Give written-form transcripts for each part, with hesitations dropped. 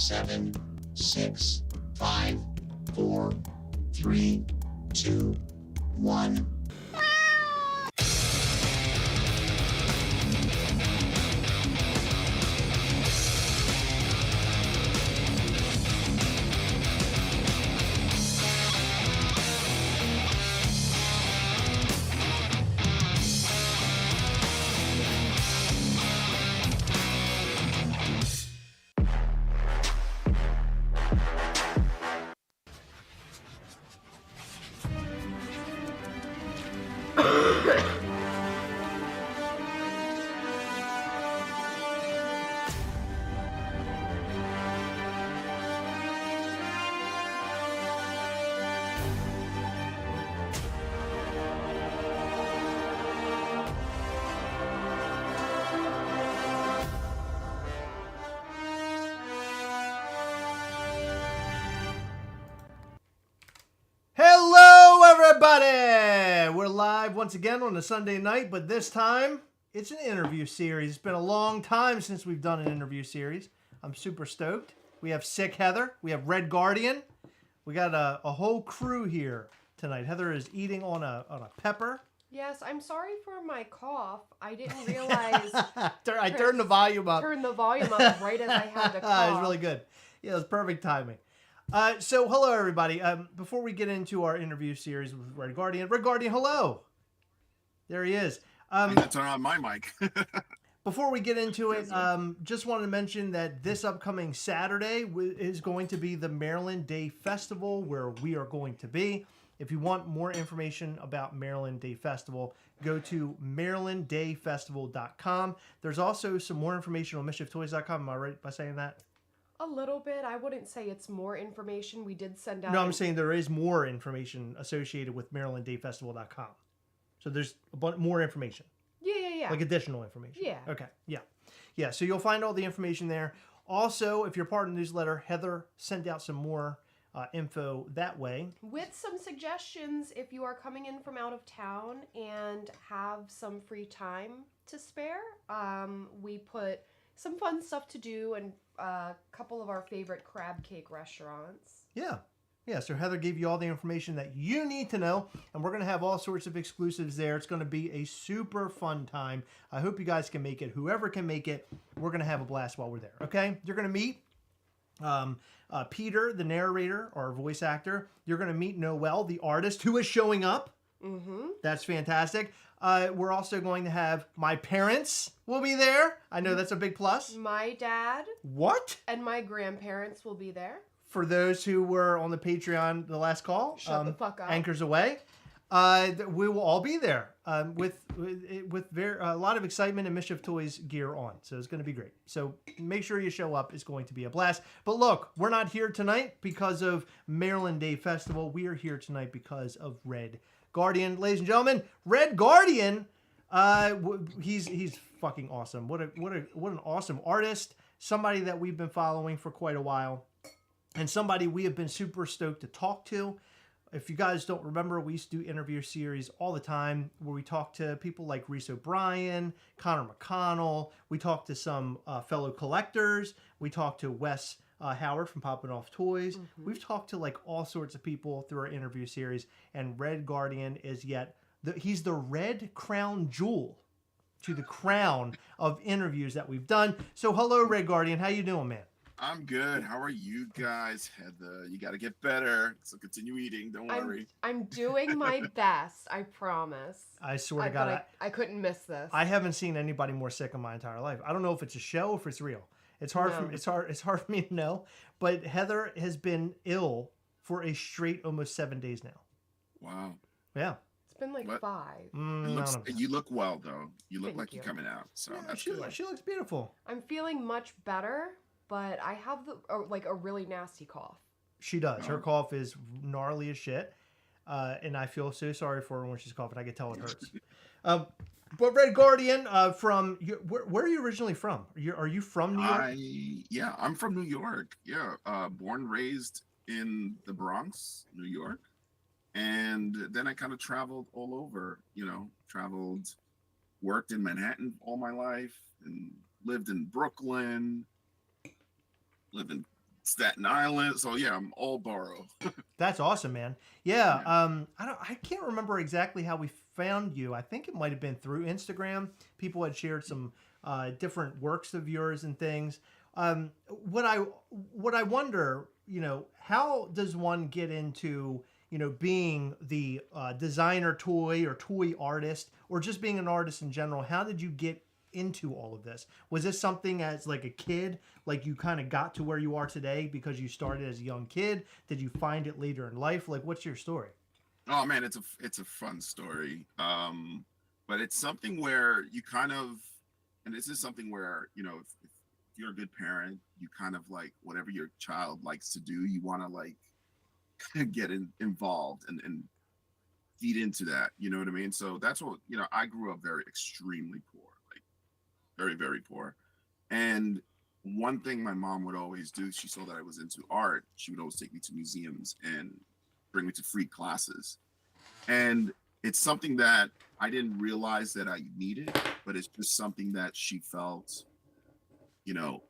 7, 6, 5, 4, 3, 2, 1. Hello, everybody! We're live once again on a Sunday night, but this time it's an interview series. It's been a long time since we've done an interview series. I'm super stoked. We have Sick Heather. We have Redguardian. We got a whole crew here tonight. Heather is eating on a pepper. Yes, I'm sorry for my cough. I didn't realize. I turned the volume up. Turned the volume up right as I had the cough. It was really good. Yeah, it was perfect timing. So hello everybody. Before we get into our interview series with Redguardian, hello. There he is. I had to turn on my mic. Before we get into it, just wanted to mention that this upcoming Saturday is going to be the Maryland Day Festival, where we are going to be. If you want more information about Maryland Day Festival, go to marylanddayfestival.com. There's also some more information on mischieftoys.com. Am I right by saying that? A little bit. I wouldn't say it's more information. We did send out... No, I'm saying there is more information associated with marylanddayfestival.com. So there's more information. Yeah. Like additional information. Yeah. Okay, yeah. Yeah, so you'll find all the information there. Also, if you're part of the newsletter, Heather sent out some more info that way. With some suggestions, if you are coming in from out of town and have some free time to spare, we put some fun stuff to do and a couple of our favorite crab cake restaurants. Yeah, so Heather gave you all the information that you need to know, and we're going to have all sorts of exclusives there. It's going to be a super fun time. I hope you guys can make it. Whoever can make it, we're going to have a blast while we're there, okay? You're going to meet Peter, the narrator, our voice actor. You're going to meet Noelle, the artist, who is showing up. Mm-hmm. That's fantastic. We're also going to have my parents will be there. I know that's a big plus. My dad. What? And my grandparents will be there. For those who were on the Patreon, the last call, Shut the fuck up. Anchors Away, we will all be there with a lot of excitement and Mischief Toys gear on. So it's going to be great. So make sure you show up. It's going to be a blast. But look, we're not here tonight because of Maryland Day Festival. We are here tonight because of Redguardian. Ladies and gentlemen, Redguardian, he's fucking awesome. What an awesome artist. Somebody that we've been following for quite a while. And somebody we have been super stoked to talk to. If you guys don't remember, we used to do interview series all the time where we talk to people like Reese O'Brien, Connor McConnell. We talk to some fellow collectors. We talk to Wes Howard from Poppin' Off Toys. Mm-hmm. We've talked to like all sorts of people through our interview series. And Redguardian is he's the red crown jewel to the crown of interviews that we've done. So hello, Redguardian. How you doing, man? I'm good. How are you guys, Heather? You got to get better. So continue eating. Don't worry. I'm doing my best. I promise. I swear to God. I couldn't miss this. I haven't seen anybody more sick in my entire life. I don't know if it's a show or if it's real. It's hard for me to know. But Heather has been ill for a straight almost 7 days now. Wow. Yeah. It's been like 5. You look well, though. You look Thank like you. you're coming out. So yeah, that's she good. She looks beautiful. I'm feeling much better. But I have a really nasty cough. She does. Her cough is gnarly as shit. And I feel so sorry for her when she's coughing. I can tell it hurts. But Redguardian, where are you originally from? Are you from New York? I'm from New York. Yeah. Born, raised in the Bronx, New York. And then I kind of traveled all over, worked in Manhattan all my life and lived in Brooklyn. Live in Staten Island. So yeah, I'm all borough. That's awesome, man. Yeah. I can't remember exactly how we found you. I think it might have been through Instagram. People had shared some different works of yours and things. What I wonder, how does one get into, being the designer toy or toy artist, or just being an artist in general? How did you get into all of this? Was this something as like a kid, like you kind of got to where you are today because you started as a young kid? Did you find it later in life? Like, what's your story? Oh man, it's a fun story. But it's something where you kind of, and this is something where if you're a good parent, you kind of like whatever your child likes to do, you want to like get involved and feed into that. You know what I mean? So that's what I grew up very extremely poor, like very very poor, and one thing my mom would always do, she saw that I was into art. She would always take me to museums and bring me to free classes. And it's something that I didn't realize that I needed, but it's just something that she felt, you know,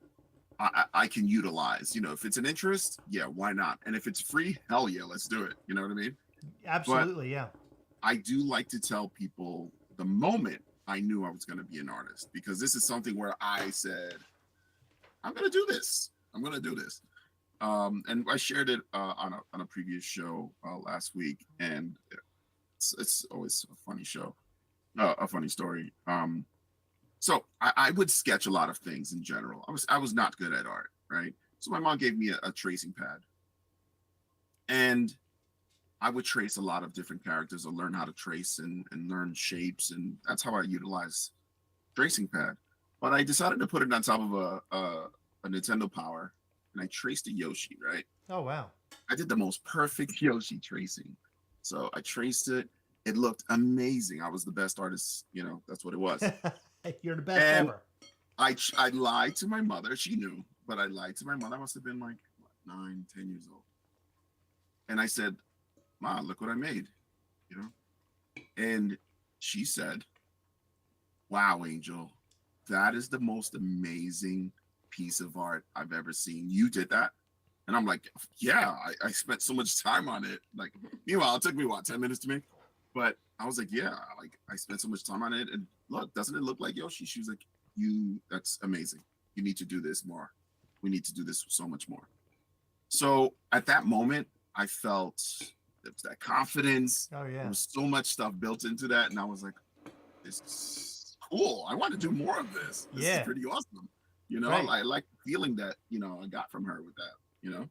I can utilize. If it's an interest, yeah, why not? And if it's free, hell yeah, let's do it. You know what I mean? Absolutely, yeah. I do like to tell people the moment I knew I was going to be an artist, because this is something where I said, I'm going to do this. I'm going to do this. And I shared it on a previous show last week, and it's always a funny show, a funny story. So I would sketch a lot of things in general. I was not good at art, right? So my mom gave me a tracing pad, and I would trace a lot of different characters, or learn how to trace and learn shapes, and that's how I utilize tracing pad. But I decided to put it on top of a Nintendo Power, and I traced a Yoshi, right? Oh, wow. I did the most perfect Yoshi tracing. So I traced it. It looked amazing. I was the best artist, that's what it was. You're the best And ever. I lied to my mother. She knew, but I lied to my mother. I must have been like 9, 10 years old. And I said, Ma, look what I made, And she said, wow, Angel, that is the most amazing piece of art I've ever seen. You did that? And I'm like, yeah, I spent so much time on it. Like, meanwhile, it took me 10 minutes to make? But I was like, yeah, like I spent so much time on it. And look, doesn't it look like Yoshi? She was like, that's amazing. You need to do this more. We need to do this so much more. So at that moment, I felt there was that confidence. Oh, yeah. There was so much stuff built into that. And I was like, this is cool. I want to do more of this. This is pretty awesome. Right. I like the feeling that, I got from her with that,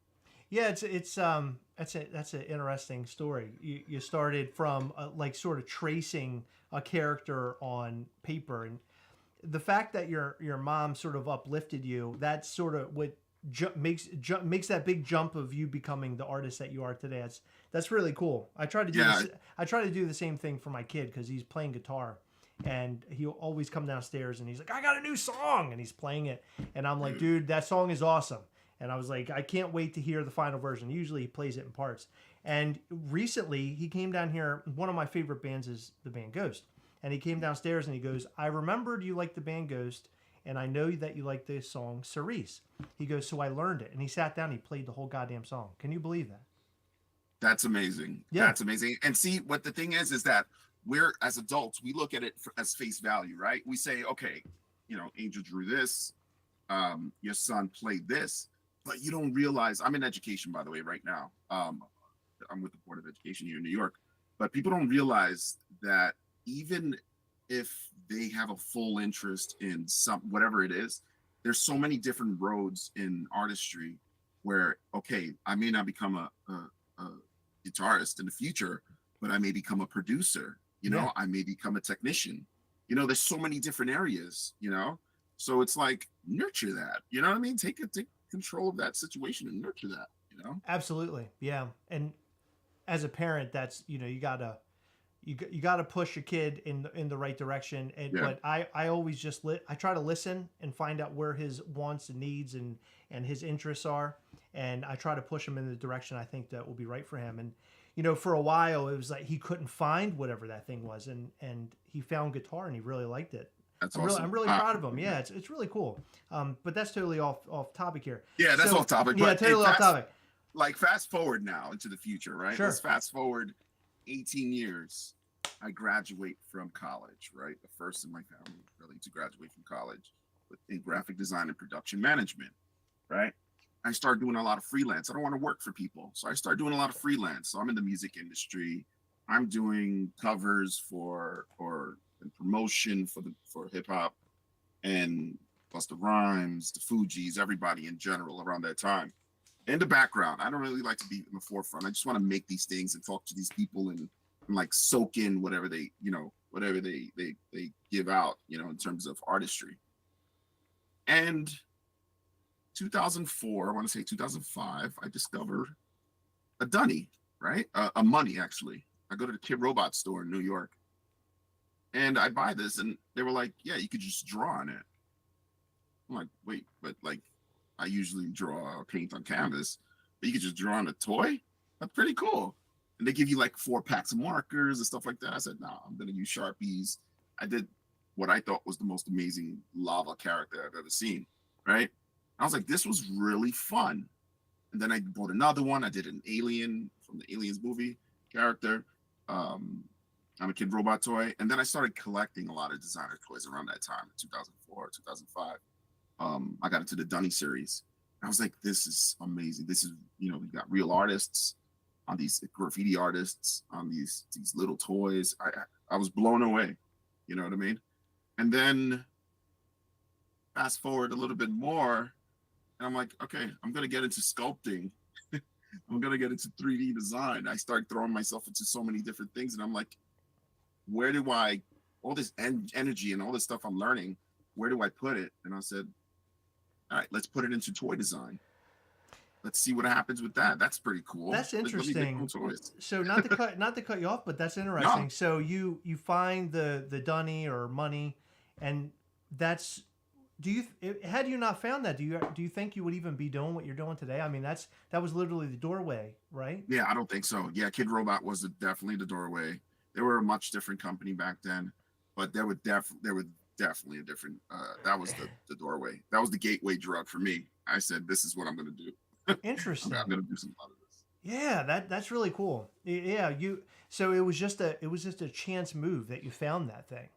Yeah, that's an interesting story. You started from like sort of tracing a character on paper, and the fact that your mom sort of uplifted you, that's sort of what makes that big jump of you becoming the artist that you are today. That's really cool. I try to do the same thing for my kid, because he's playing guitar, and he'll always come downstairs and he's like, I got a new song, and he's playing it, and I'm like, dude, that song is awesome. And I was like, I can't wait to hear the final version. Usually he plays it in parts. And recently he came down here. One of my favorite bands is the band Ghost. And he came downstairs and he goes, I remembered you liked the band Ghost, and I know that you like the song Cerise. He goes, so I learned it. And he sat down and he played the whole goddamn song. Can you believe that? That's amazing. Yeah. That's amazing. And see, what the thing is that we're, as adults, we look at it as face value, right? We say, okay, Angel drew this. Your son played this. But you don't realize, I'm in education, by the way, right now. I'm with the Board of Education here in New York. But people don't realize that even if they have a full interest in whatever it is, there's so many different roads in artistry where, okay, I may not become a guitarist in the future, but I may become a producer. I may become a technician. There's so many different areas, So it's like, nurture that. You know what I mean? Take control of that situation and nurture that. Absolutely, yeah. And as a parent, that's you gotta push your kid in the right direction. And but I always I try to listen and find out where his wants and needs and his interests are, and I try to push him in the direction I think that will be right for him. And for a while it was like he couldn't find whatever that thing was, and he found guitar and he really liked it. That's I'm really, awesome. I'm really proud of him. Yeah, it's really cool. But that's totally off topic here. Yeah, that's So- off topic. Yeah, But totally off topic. like fast forward now into the future, right? Sure. Let's fast forward 18 years. I graduate from college, right? The first in my family really to graduate from college in graphic design and production management, right? I start doing a lot of freelance. I don't want to work for people, so I start doing a lot of freelance. So I'm in the music industry. I'm doing covers and promotion for hip hop and Busta Rhymes, the Fugees, everybody in general around that time. In the background, I don't really like to be in the forefront. I just want to make these things and talk to these people and like soak in whatever they give out, in terms of artistry. And 2004, I want to say 2005, I discovered a dunny, right? A money, actually. I go to the Kid Robot store in New York and I buy this and they were like, yeah, you could just draw on it. I'm like, wait, but like I usually draw or paint on canvas, but you could just draw on a toy? That's pretty cool. And they give you like 4 packs of markers and stuff like that. I said, no, I'm going to use Sharpies. I did what I thought was the most amazing lava character I've ever seen, right? I was like, this was really fun. And then I bought another one. I did an alien from the Aliens movie character. I'm a Kid Robot toy. And then I started collecting a lot of designer toys around that time, 2004, 2005. I got into the Dunny series. I was like, this is amazing. This is, we got real artists on these graffiti artists on these little toys. I was blown away. You know what I mean? And then fast forward a little bit more, and I'm like, okay, I'm gonna get into sculpting. I'm gonna get into 3D design. I start throwing myself into so many different things, and I'm like, where do all this energy and all this stuff I'm learning, where do I put it? And I said, all right, let's put it into toy design. Let's see what happens with that. That's pretty cool. That's interesting. So not to cut you off, but that's interesting. No. So you find the dunny or money, and that's had you not found that, do you think you would even be doing what you're doing today? I mean, that was literally the doorway, right? Yeah, I don't think so. Yeah, Kid Robot was definitely the doorway. They were a much different company back then, but there were definitely a different. That was the doorway. That was the gateway drug for me. I said, this is what I'm going to do. Interesting. I'm gonna do some lot of this. Yeah, that's really cool. Yeah, so it was just a chance move that you found that thing.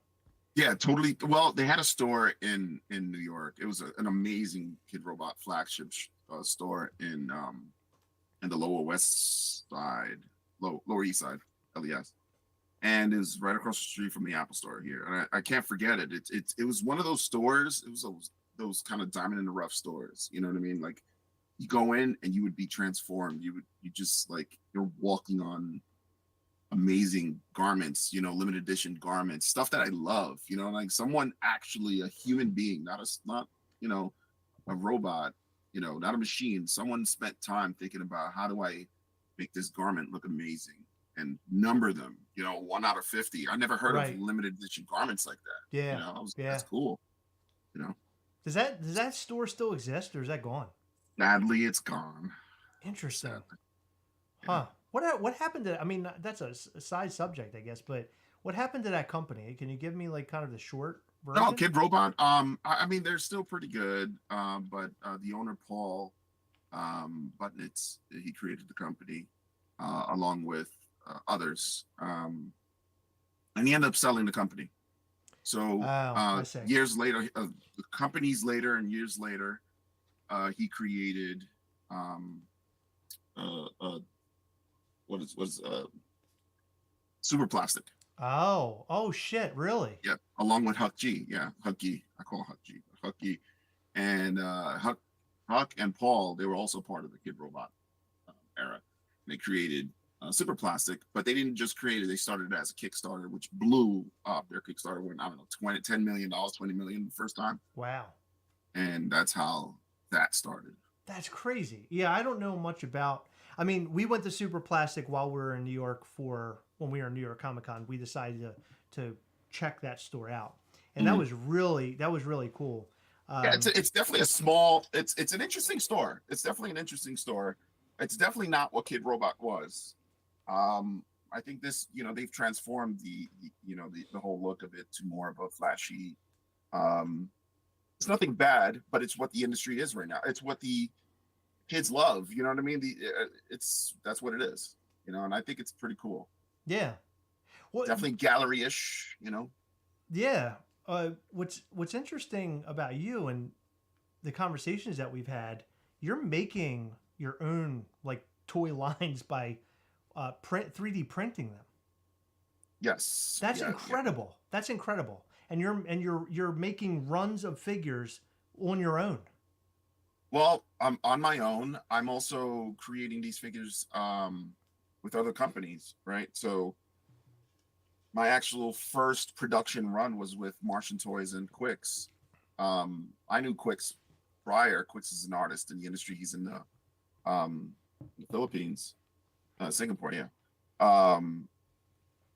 Yeah, totally. Well, they had a store in New York. It was an amazing Kid Robot flagship store in the Lower East Side, LES, and it was right across the street from the Apple Store here. And I can't forget it. It was one of those stores. It was those kind of diamond in the rough stores. You know what I mean? Like, you go in and you would be transformed. You just like, you're walking on amazing garments, limited edition garments, stuff that I love, like someone actually, a human being, not a robot, not a machine. Someone spent time thinking about, how do I make this garment look amazing and number them, 1 out of 50. I never heard of limited edition garments like that. Yeah. That's cool. Does that store still exist, or is that gone? Sadly, it's gone. Interesting. Sadly. Huh. What happened to? I mean, that's a side subject, I guess. But what happened to that company? Can you give me like kind of the short version? No, Kid Robot. I mean, they're still pretty good. But the owner, Paul Butnitz, he created the company along with others, and he ended up selling the company. So years later, companies later and years later. He created Super Plastic. Oh shit, really? Yeah, along with Huck G. Yeah, Huck G. I call Huck G. Huck G. And Huck and Paul, they were also part of the Kid Robot era. They created Super Plastic, but they didn't just create it. They started it as a Kickstarter, which blew up. Their Kickstarter went, I don't know, $10 million, $20 million the first time. Wow. And that's how that started. That's crazy. Yeah, I don't know much about. I mean, we went to Super Plastic while we were in New York when we were in New York Comic Con. We decided to check that store out, and that was really cool. Yeah, it's definitely a small. It's an interesting store. It's definitely an interesting store. It's definitely not what Kid Robot was. I think this, they've transformed the whole look of it to more of a flashy, It's nothing bad, but it's what the industry is right now. It's what the kids love. You know what I mean? That's what it is. You know, and I think it's pretty cool. Yeah. Well, Definitely gallery-ish. You know. yeah. What's interesting about you and the conversations that we've had, you're making your own like toy lines by 3D printing them. Yes. That's Yeah, incredible. yeah. That's incredible. And you're making runs of figures on your own. Well, I'm on my own. I'm also creating these figures with other companies, right? So my actual first production run was with Martian Toys and Quicks. I knew Quicks prior. Quicks is an artist in the industry. He's in the Philippines, Singapore, yeah.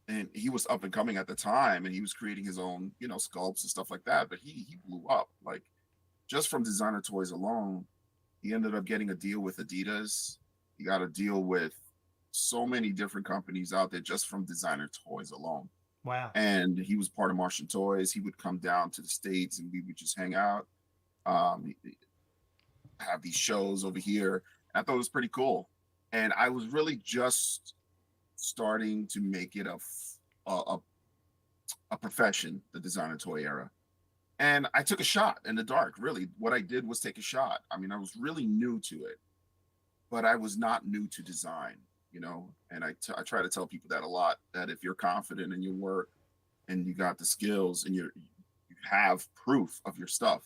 And he was up and coming at the time, and he was creating his own, you know, sculpts and stuff like that. But he blew up, like just from designer toys alone. He ended up getting a deal with Adidas. He got a deal with so many different companies out there just from designer toys alone. Wow. And he was part of Martian Toys. He would come down to the States and we would just hang out, have these shows over here. I thought it was pretty cool. And I was really just starting to make it a profession, the designer toy era. And I took a shot in the dark. Really, what I did was take a shot. I mean, I was really new to it, but I was not new to design, you know. And I try to tell people that a lot, that if you're confident in your work and you got the skills and you have proof of your stuff,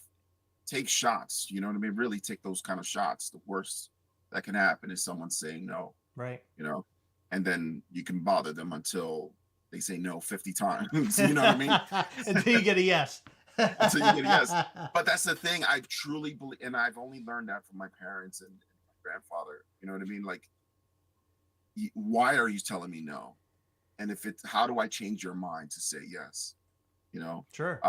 take shots. You know what I mean? Really take those kind of shots. The worst that can happen is someone saying no. Right. You know, and then you can bother them until they say no 50 times. You know what I mean? Until you get a yes. Until you get a yes. But that's the thing. I truly believe, and I've only learned that from my parents and my grandfather. You know what I mean? Like, why are you telling me no? And if it's, how do I change your mind to say yes? You know? Sure.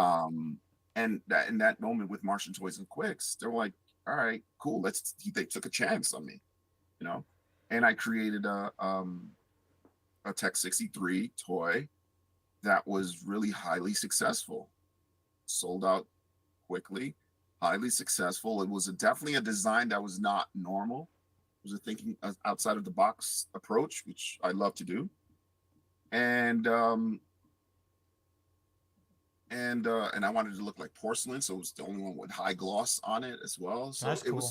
And that in that moment with Martian Toys and Quicks, they were like, all right, cool. They took a chance on me, you know? And I created a Tech 63 toy that was really highly successful. Sold out quickly, highly successful. It was definitely a design that was not normal. It was a thinking outside of the box approach, which I love to do. And I wanted to look like porcelain, so it was the only one with high gloss on it as well. So That's cool.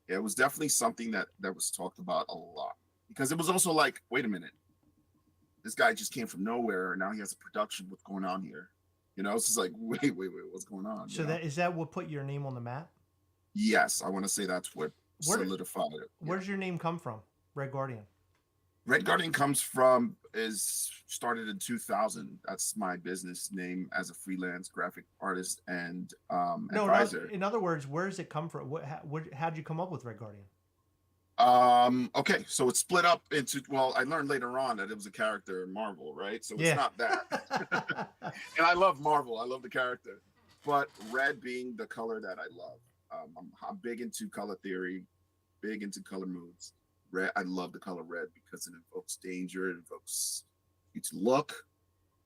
It was definitely something that was talked about a lot, because it was also like, wait a minute, this guy just came from nowhere and now he has a production. What's going on here? You know, it's just like, wait, what's going on? So is that what put your name on the map? Yes, I want to say that's what solidified it. Where does your name come from? Redguardian. Redguardian started in 2000. That's my business name as a freelance graphic artist and advisor. In other words, where does it come from? How'd you come up with Redguardian? Okay, so it's split up into, well, I learned later on that it was a character in Marvel, right? So it's not that. And I love Marvel. I love the character. But red being the color that I love. I'm big into color theory, big into color moods. Red, I love the color red because it invokes danger, it invokes you to look.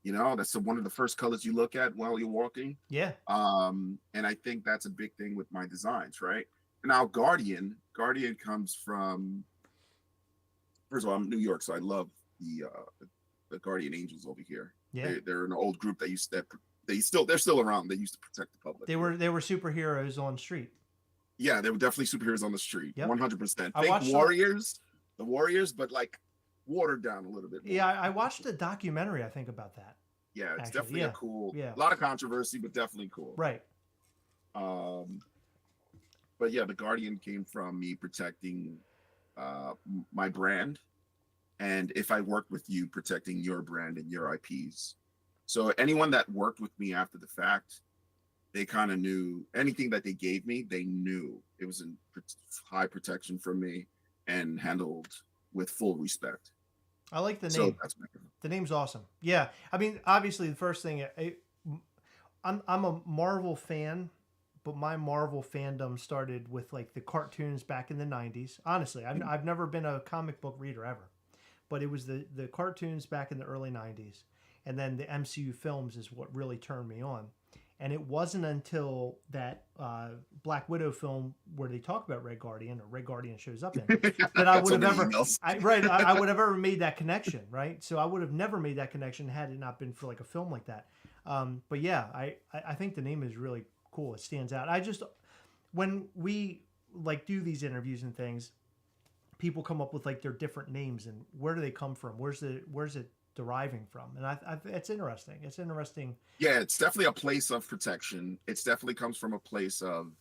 You know, that's one of the first colors you look at while you're walking. Yeah. And I think that's a big thing with my designs, right? Now, Guardian comes from, first of all, I'm New York, so I love the Guardian Angels over here. Yeah. They're an old group they're still around. They used to protect the public. They were superheroes on street. Yeah, they were definitely superheroes on the street. Yep. 100%. I Think the Warriors, but like watered down a little bit more. Yeah, I watched a documentary, I think, about that. Yeah, it's definitely a cool, a lot of controversy, but definitely cool. Right. But yeah, the Guardian came from me protecting my brand, and if I worked with you, protecting your brand and your IPs. So anyone that worked with me after the fact, they kind of knew anything that they gave me, they knew it was in high protection from me and handled with full respect. I like the name. So that's the name's awesome. Yeah, I mean, obviously, the first thing, I'm a Marvel fan, but my Marvel fandom started with like the cartoons back in the 90s. Honestly, I've never been a comic book reader ever, but it was the cartoons back in the early 90s, and then the MCU films is what really turned me on. And it wasn't until that Black Widow film where they talk about Redguardian or Redguardian shows up in that I Got would so have many ever emails. I would have ever made that connection, right? So I would have never made that connection had it not been for like a film like that. But yeah, I think the name is really cool. It stands out. I just when we like do these interviews and things, people come up with like their different names and where do they come from? Where's it deriving from? And it's interesting. It's interesting. Yeah, it's definitely a place of protection. It's definitely comes from a place of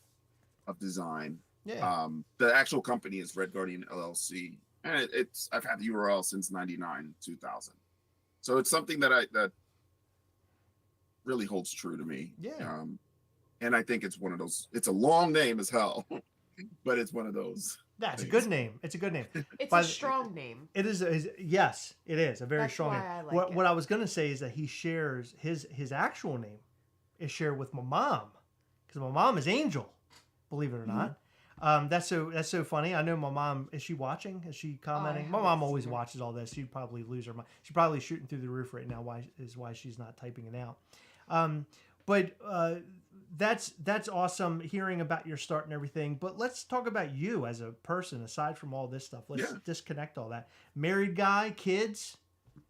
design. Yeah. The actual company is Redguardian LLC, and it's I've had the URL since 99 2000. So it's something that really holds true to me. Yeah. And I think it's one of those. It's a long name as hell, but it's one of those. That's a good name. It's a good name. It's a strong name. It is. Yes, it is a very That's strong why name. I like it. What I was going to say is that he shares his actual name is shared with my mom because my mom is Angel, believe it or not. That's so funny. I know my mom. Is she watching? Is she commenting? My mom always watches all this. She'd probably lose her mind. She's probably shooting through the roof right now. Why she's not typing it out? But that's awesome hearing about your start and everything. But let's talk about you as a person aside from all this stuff. Let's disconnect all that. Married guy, kids.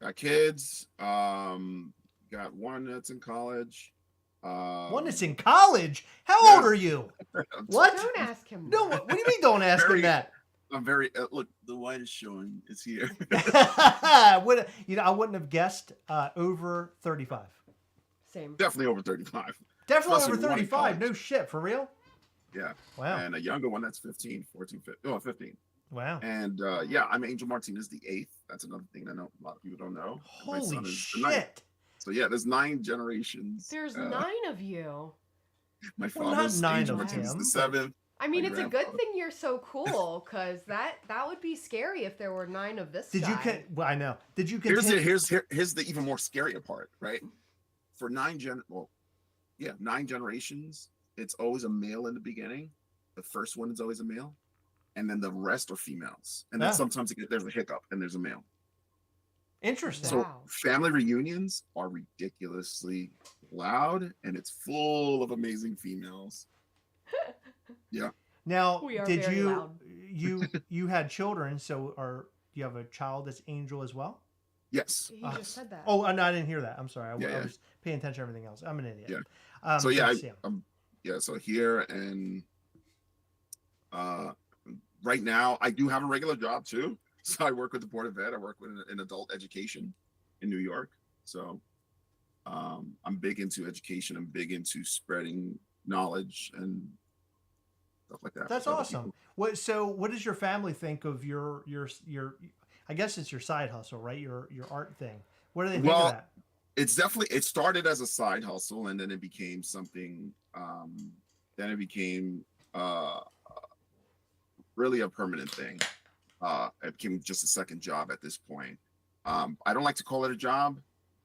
Got kids. Got one that's in college. One that's in college. How old are you? What? Don't ask him. No. What do you mean? Don't ask him that. I'm very look. The white is showing. It's here. I wouldn't have guessed over 35. Same. Definitely over 35. Definitely Especially over one in 35. No college. shit, for real? Yeah. Wow. And a younger one that's 15, 14, 15. Oh, 15. Wow. And yeah, I'm Angel Martinez the 8th. That's another thing I know a lot of people don't know. My Holy son is the 9th. shit. So yeah, there's 9 generations. There's 9 of you. My Well, not father's 9 Angel of Martinez him, the but- 7th. I mean, My it's a good grandfather. thing you're so cool, because that would be scary if there were 9 of this Did guy. you well, I know. Did you Here's continue? here's the even more scarier part, right? For 9 generations, it's always a male in the beginning. The first one is always a male, and then the rest are females. And then Yeah. sometimes there's a hiccup and there's a male. Interesting. So Wow. family reunions are ridiculously loud, and it's full of amazing females. Now, We are did very you loud. you had children? So do you have a child that's Angel as well? Yes. He just said that. Oh, no, I didn't hear that. I'm sorry. I Yeah. was paying attention to everything else. I'm an idiot. Yeah. So yeah, yes, so here and right now I do have a regular job too. So I work with the Board of Ed. I work with in adult education in New York. So I'm big into education. I'm big into spreading knowledge and stuff like that. That's for other awesome. people. What does your family think of your I guess it's your side hustle, right? Your art thing. What do they think Well, of that? It's definitely, it started as a side hustle, and then it became something, then it became really a permanent thing. It became just a second job at this point. I don't like to call it a job,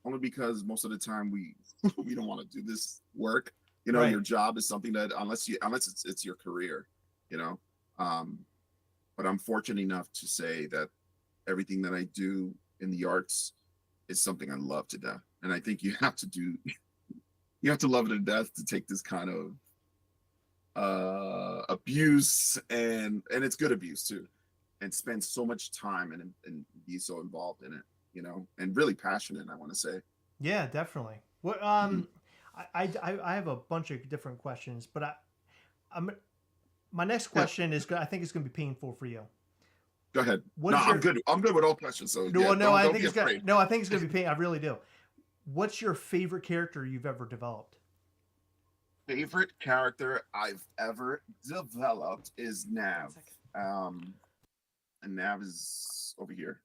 only because most of the time we we don't want to do this work. You know, Right. your job is something that unless it's your career, you know. But I'm fortunate enough to say that everythh that I do in the arts is something I love to death. And I think you have to love it to death to take this kind of abuse, and it's good abuse too, and spend so much time and be so involved in it, you know, and really passionate, I want to say. Yeah, definitely. What I have a bunch of different questions, but my next question is I think it's going to be painful for you. Go ahead. What No, is your- I'm good. I'm good with all questions. So No, yeah, no, I don't think be it's gonna, afraid. no, I think it's going to be painful. I really do. What's your favorite character you've ever developed? Favorite character I've ever developed is Nav. And Nav is over here.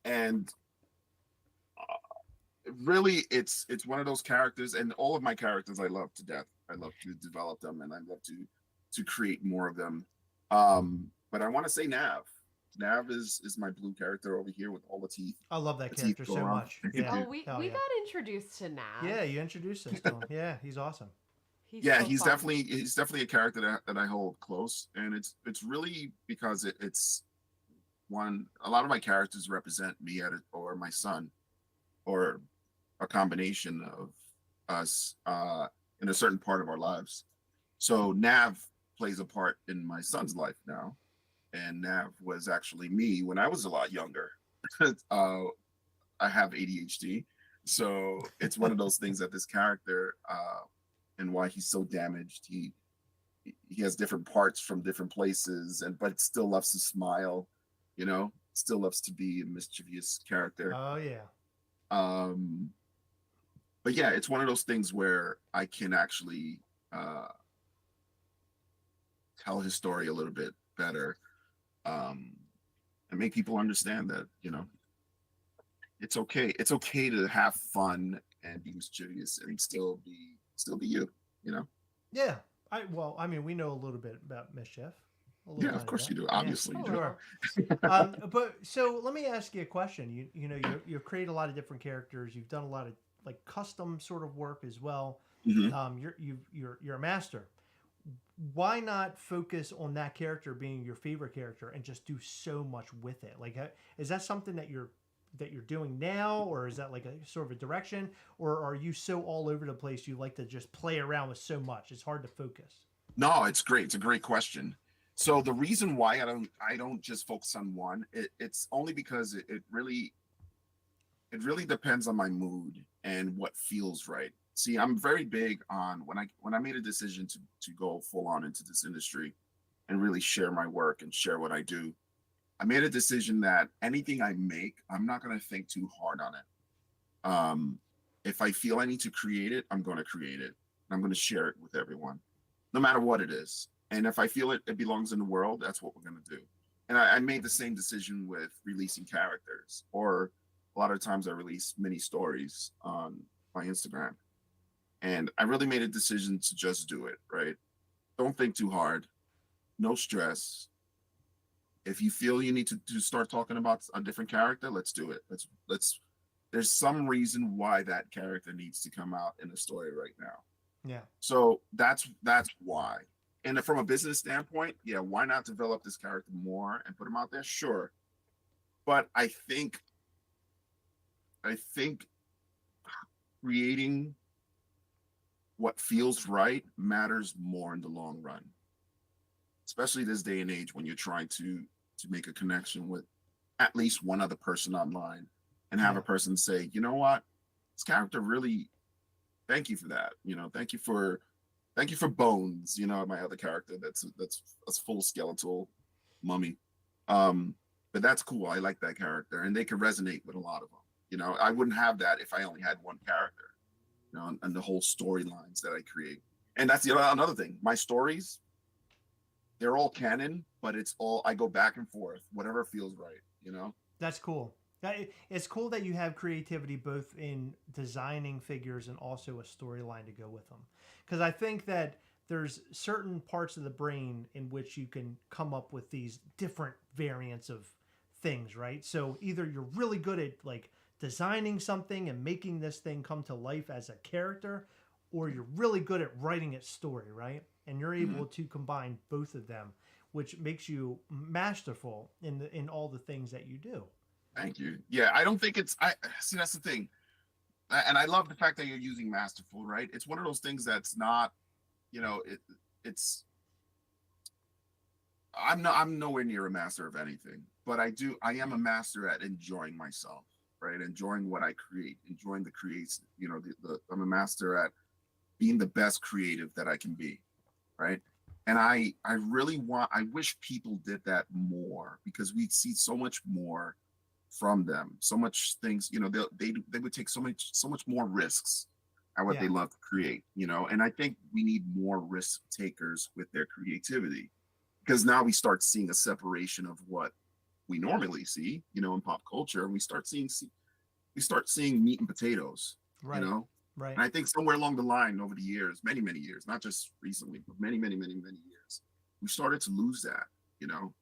And really, it's one of those characters, and all of my characters I love to death. I love to develop them, and I love to create more of them. But I want to say Nav. Nav is my blue character over here with all the teeth. I love that The teeth character go so around. much. Yeah. Oh, we Hell yeah. got introduced to Nav. Yeah, you introduced us to him. Yeah, he's awesome. He's Yeah, so he's fun. definitely a character that I hold close, and it's really because it's one. A lot of my characters represent me or my son, or a combination us in a certain part of our lives. So Nav plays a part in my son's life now, and Nav was actually me when I was a lot younger. I have ADHD, so it's one of those things that this character and why he's so damaged. He has different parts from different places, and but still loves to smile, you know, still loves to be a mischievous character. Oh yeah. Um, but yeah, it's one of those things where I can actually tell his story a little bit better, um, and make people understand that, you know, it's okay. It's okay to have fun and be mischievous and still be you, you know? Yeah. I mean, we know a little bit about mischief. A little Yeah, of tiny course you bit. do. Obviously you do. Sure. But so let me ask you a question. You know you've created a lot of different characters. You've done a lot of like custom sort of work as well. Mhm. You're a master. Why not focus on that character being your favorite character and just do so much with it? Like, is that something that you're doing now, or is that like a sort of a direction, or are you so all over the place you like to just play around with so much it's hard to focus? No, it's great. It's a great question. So the reason why I don't just focus on one, it's only because it really depends on my mood and what feels right. See, I'm very big on when I made a decision to go full on into this industry and really share my work and share what I do. I made a decision that anything I make, I'm not going to think too hard on it. If I feel I need to create it, I'm going to create it. I'm going to share it with everyone, no matter what it is. And if I feel it belongs in the world, that's what we're going to do. And I made the same decision with releasing characters, or a lot of times I release mini stories on my Instagram. And I really made a decision to just do it, right? Don't think too hard, no stress. If you feel you need to start talking about a different character, let's do it. Let's there's some reason why that character needs to come out in the story right now. Yeah. So that's why. And from a business standpoint, yeah, why not develop this character more and put him out there? Sure. But I think creating what feels right matters more in the long run, especially this day and age when you're trying to make a connection with at least one other person online and have Yeah. a person say, you know what, this character really, thank you for that. You know, thank you for Bones, you know, my other character that's full skeletal mummy. But that's cool. I like that character, and they can resonate with a lot of them. You know, I wouldn't have that if I only had one character, you know, and the whole storylines that I create. And that's another thing. My stories, they're all canon, but it's all I go back and forth, whatever feels right, you know? That's cool. It's cool that you have creativity both in designing figures and also a storyline to go with them. Because I think that there's certain parts of the brain in which you can come up with these different variants of things, right? So either you're really good at like designing something and making this thing come to life as a character, or you're really good at writing its story, right? And you're able to combine both of them, which makes you masterful in all the things that you do. Thank you. Yeah, I don't think I see that's the thing. And I love the fact that you're using masterful, right? It's one of those things that's not, you know, it's I'm nowhere near a master of anything, but I am a master at enjoying myself, right? Enjoying what I create, enjoying the creates, you know, I'm a master at being the best creative that I can be, right? And I wish people did that more, because we see so much more from them, so much things, you know, they would take so much more risks at what Yeah. they love to create, you know. And I think we need more risk takers with their creativity, because now we start seeing a separation of what we normally see, you know, in pop culture. And we start seeing meat and potatoes, Right. you know. Right. And I think somewhere along the line, over the years, many years, not just recently, but many years, we started to lose that, you know.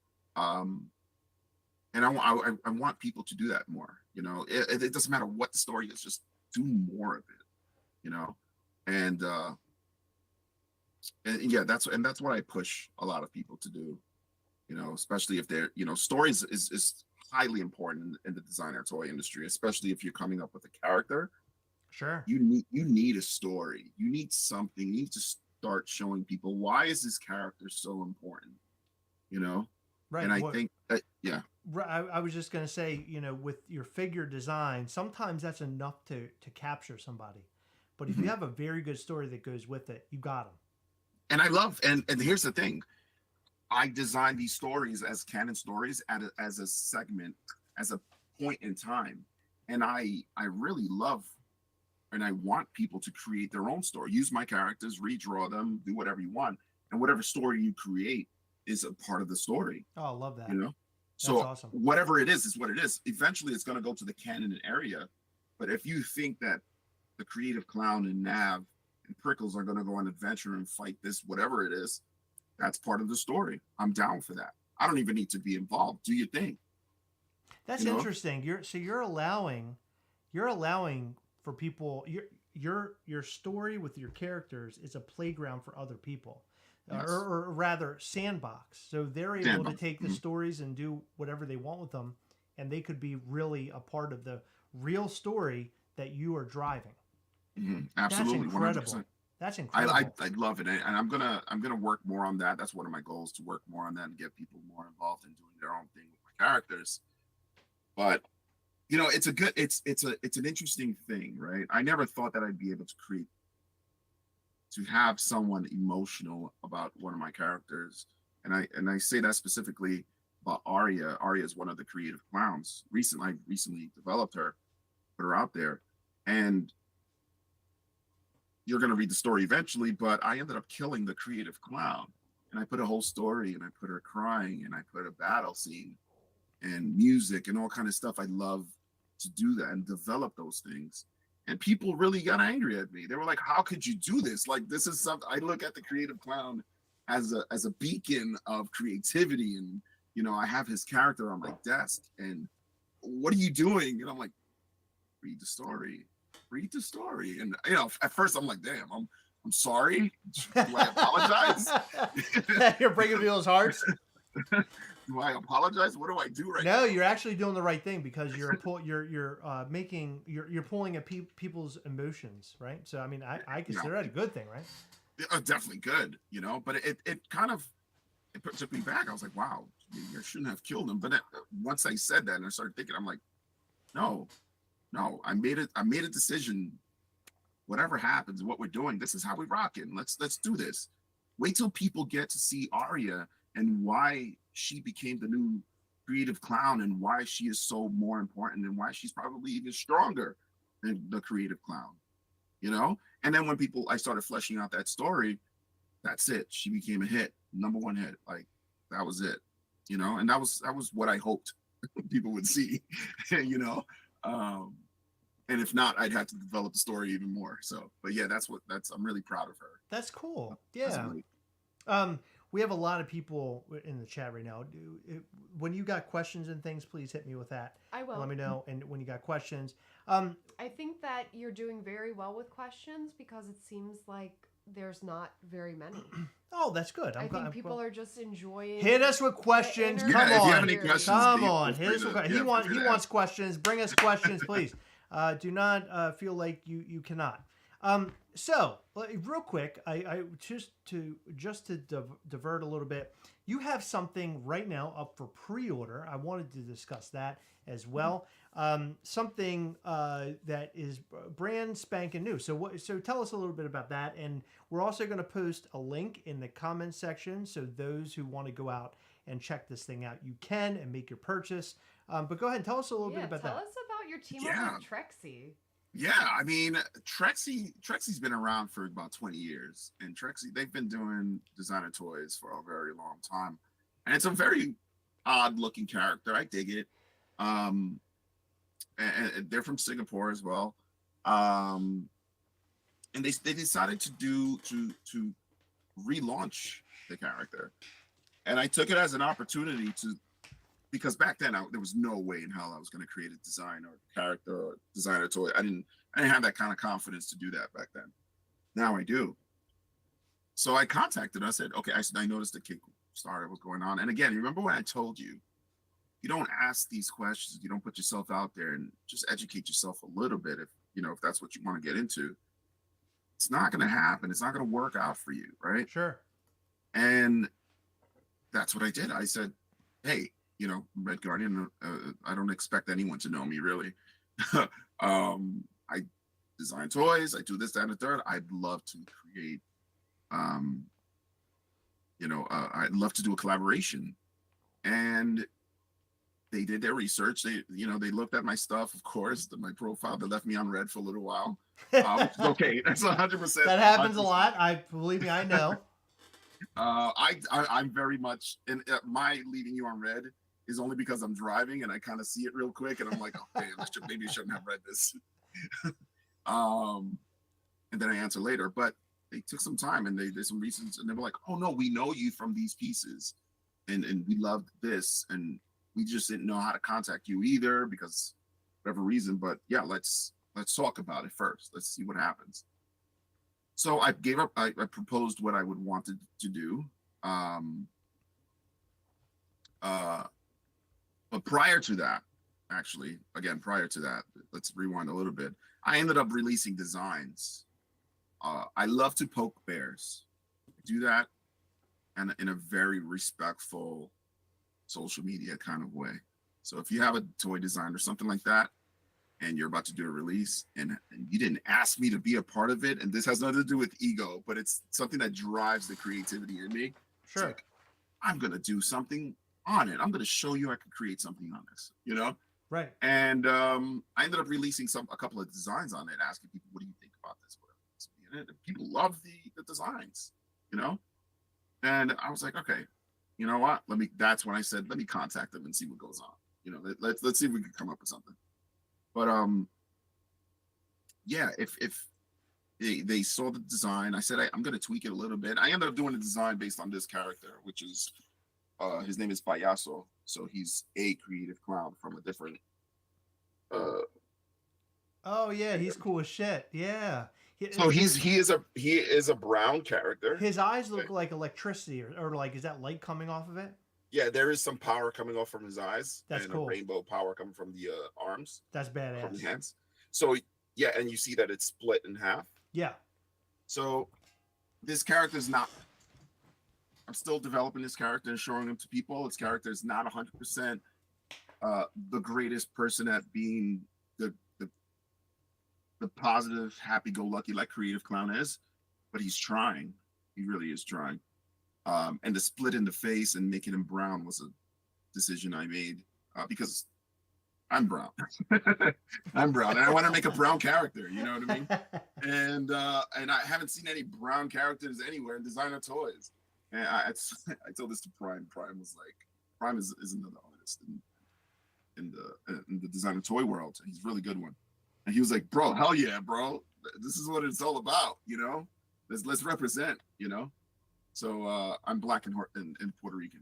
And I want people to do that more, you know. It doesn't matter what the story is, just do more of it, you know. And yeah, that's what I push a lot of people to do, you know, especially if they're, you know, stories is highly important in the designer toy industry, especially if you're coming up with a character. Sure. You need a story. You need something. You need to start showing people, why is this character so important, you know? Right. And I think that, yeah. I was just going to say, with your figure design, sometimes that's enough to capture somebody. But if you have a very good story that goes with it, you got them. And I love, and here's the thing, I design these stories as canon stories as a segment, as a point in time. And I really love, and I want people to create their own story, use my characters, redraw them, do whatever you want. And whatever story you create is a part of the story, Oh, I love that. you know? That's So awesome. whatever it is what it is. Eventually it's going to go to the canon area. But if you think that the creative clown and Nav and Prickles are going to go on an adventure and fight this, whatever it is, that's part of the story. I'm down for that. I don't even need to be involved. Do you think? That's interesting. You're allowing for people your story with your characters is a playground for other people. Yes. Or rather sandbox. So they're able to take the stories and do whatever they want with them, and they could be really a part of the real story that you are driving. Absolutely. That's incredible. 100%. That's incredible. I love it, and I'm gonna work more on that. That's one of my goals, to work more on that and get people more involved in doing their own thing with my characters. But it's an interesting thing, right? I never thought that I'd be able to have someone emotional about one of my characters, and I say that specifically about Arya. Arya is one of the creative clowns. I recently developed her, put her out there, and you're going to read the story eventually, but I ended up killing the creative clown, and I put a whole story, and I put her crying, and I put a battle scene and music and all kind of stuff. I love to do that and develop those things. And people really got angry at me. They were like, how could you do this? Like, this is something. I look at the creative clown as a beacon of creativity. And, I have his character on my desk, and what are you doing? And I'm like, read the story. And, at first I'm like, damn, I'm sorry. Do I apologize? You're breaking people's hearts. Do I apologize? What do I do right now? No, you're actually doing the right thing, because you're pulling at people's emotions, right? So I mean, I consider that a good thing, right? Definitely good, but it kind of took me back. I was like, wow, I shouldn't have killed him. But once I said that and I started thinking, I'm like, no, I made a decision. Whatever happens, what we're doing, this is how we rock it. Let's do this. Wait till people get to see Arya and why she became the new creative clown, and why she is so more important, and why she's probably even stronger than the creative clown, And then when I started fleshing out that story, that's it. She became a hit, #1 hit. Like, that was it, and that was what I hoped people would see, and if not, I'd have to develop the story even more. So, but yeah, I'm really proud of her. That's cool. Yeah. We have a lot of people in the chat right now. When you got questions and things, please hit me with that. I will. Let me know. And when you got questions, I think that you're doing very well with questions, because it seems like there's not very many. Oh, that's good. I think people are just enjoying. Hit us with questions. Come on. If you have any questions, come on. Hit us with questions. He wants questions. Bring us questions, please. Do not feel like you cannot. So real quick, I just to divert a little bit. You have something right now up for pre-order. I wanted to discuss that as well. Something that is brand spanking new. So tell us a little bit about that, and we're also going to post a link in the comments section, so those who want to go out and check this thing out, you can, and make your purchase. But go ahead and tell us a little bit about that. Tell us about your team up with Trexie. Yeah, I mean, Trexie's been around for about 20 years, and they've been doing designer toys for a very long time, and it's a very odd-looking character. I dig it. And they're from Singapore as well, and they decided to relaunch the character, and I took it as an opportunity because back then there was no way in hell I was going to create a design or character or designer toy. I didn't have that kind of confidence to do that back then. Now I do. So I contacted her. I said, okay, I noticed the Kickstarter was going on. And again, remember when I told you, you don't ask these questions, you don't put yourself out there, and just educate yourself a little bit. if that's what you want to get into, it's not going to happen. It's not going to work out for you, right? Sure. And that's what I did. I said, hey, Redguardian, I don't expect anyone to know me really. I design toys. I do this, that, and the third. I'd love to create, I'd love to do a collaboration. And they did their research. They looked at my stuff, of course, my profile. They left me on red for a little while. Okay, that's 100%. That happens a lot. Believe me, I know. I'm very much, and my leaving you on red is only because I'm driving and I kind of see it real quick, and I'm like, oh damn, maybe I shouldn't have read this. And then I answer later, but they took some time and they did some reasons, and they were like, oh no, we know you from these pieces, and we loved this, and we just didn't know how to contact you either because whatever reason. But yeah, let's talk about it first. Let's see what happens. So I gave up. I proposed what I would want to do. But prior to that, let's rewind a little bit. I ended up releasing designs. I love to poke bears. I do that and in a very respectful social media kind of way. So if you have a toy design or something like that, and you're about to do a release, and you didn't ask me to be a part of it, and this has nothing to do with ego, but it's something that drives the creativity in me. Sure. Like, I'm going to do something on it. I'm going to show you I can create something on this, Right. And I ended up releasing a couple of designs on it, asking people, what do you think about this? And people love the designs, and I was like, okay, you know what? That's when I said, let me contact them and see what goes on. Let's see if we can come up with something. But yeah, if they saw the design, I said I'm going to tweak it a little bit. I ended up doing a design based on this character, which is his name is Payaso, so he's a creative clown from a different. Oh yeah, he's cool as shit. Yeah. So he is a brown character. His eyes look like electricity, or like, is that light coming off of it? Yeah, there is some power coming off from his eyes. That's and cool. A rainbow power coming from the arms. That's badass. From the hands. So yeah, and you see that it's split in half. Yeah. So this character is not. I'm still developing this character and showing him to people. This character is not 100% the greatest person at being the positive, happy-go-lucky like creative clown is, but he's trying. He really is trying. And the split in the face and making him brown was a decision I made because I'm brown. I'm brown, and I want to make a brown character. You know what I mean? And I haven't seen any brown characters anywhere in designer toys. And I told this to Prime. Prime was like, Prime is another artist in the designer toy world. He's a really good one. And he was like, bro, hell yeah, bro. This is what it's all about, Let's represent, So I'm black and Puerto Rican.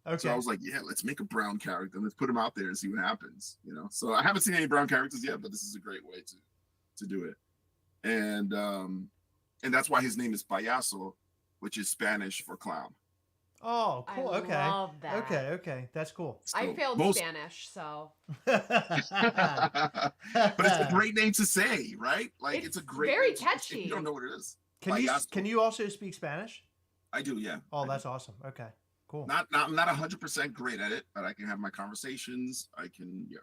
Okay. So I was like, yeah, let's make a brown character. Let's put him out there and see what happens, So I haven't seen any brown characters yet, but this is a great way to do it. And that's why his name is Payaso, which is Spanish for clown. Oh, cool. I Okay. love that. Okay. That's cool. So I failed Spanish, so. But it's a great name to say, right? Like it's a great very name catchy. If you don't know what it is. Can you also speak Spanish? I do, yeah. Oh, that's awesome. Okay. Cool. I'm not 100% great at it, but I can have my conversations. I can, yeah.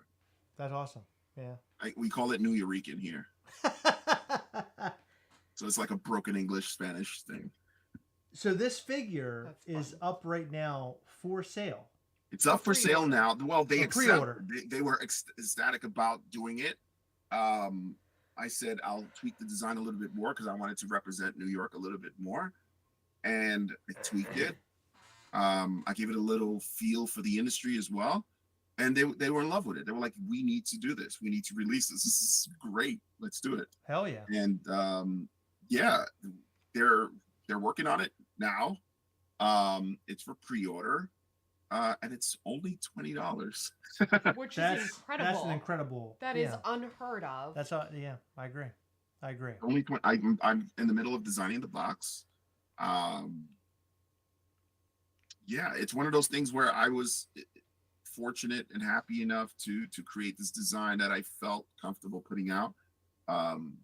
That's awesome. Yeah. We call it New Eurekan here. So it's like a broken English Spanish thing. So this figure is up right now for sale. It's up for sale now. Well, they pre-order. They were ecstatic about doing it. I said I'll tweak the design a little bit more because I wanted to represent New York a little bit more, and I tweaked it. I gave it a little feel for the industry as well, and they were in love with it. They were like, "We need to do this. We need to release this. This is great. Let's do it." Hell yeah! And yeah, they're working on it now. It's for pre-order. And it's only $20. Which is incredible. That's an incredible. That is unheard of. That's yeah. I agree. Only 20. I'm in the middle of designing the box. Yeah, it's one of those things where I was fortunate and happy enough to create this design that I felt comfortable putting out. Um,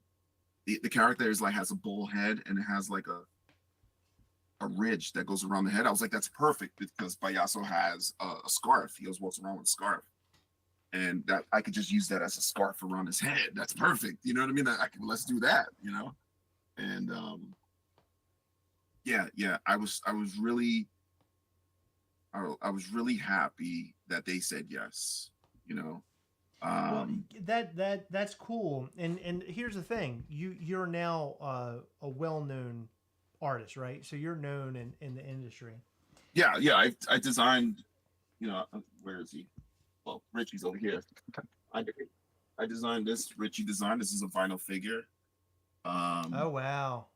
the character is like has a bull head and it has like a ridge that goes around the head. I was like, that's perfect because Payaso has a scarf. He always walks around with a scarf. And that I could just use that as a scarf around his head. That's perfect. You know what I mean? Let's do that, you know? And yeah, I was really happy that they said yes, you know. Well, Um that's cool. And here's the thing: you're now a well-known artist, right? So you're known in the industry. yeah, I designed, you know, where is he? Well, Richie's over here. I I designed this. Richie designed this is a vinyl figure. Oh Um wow,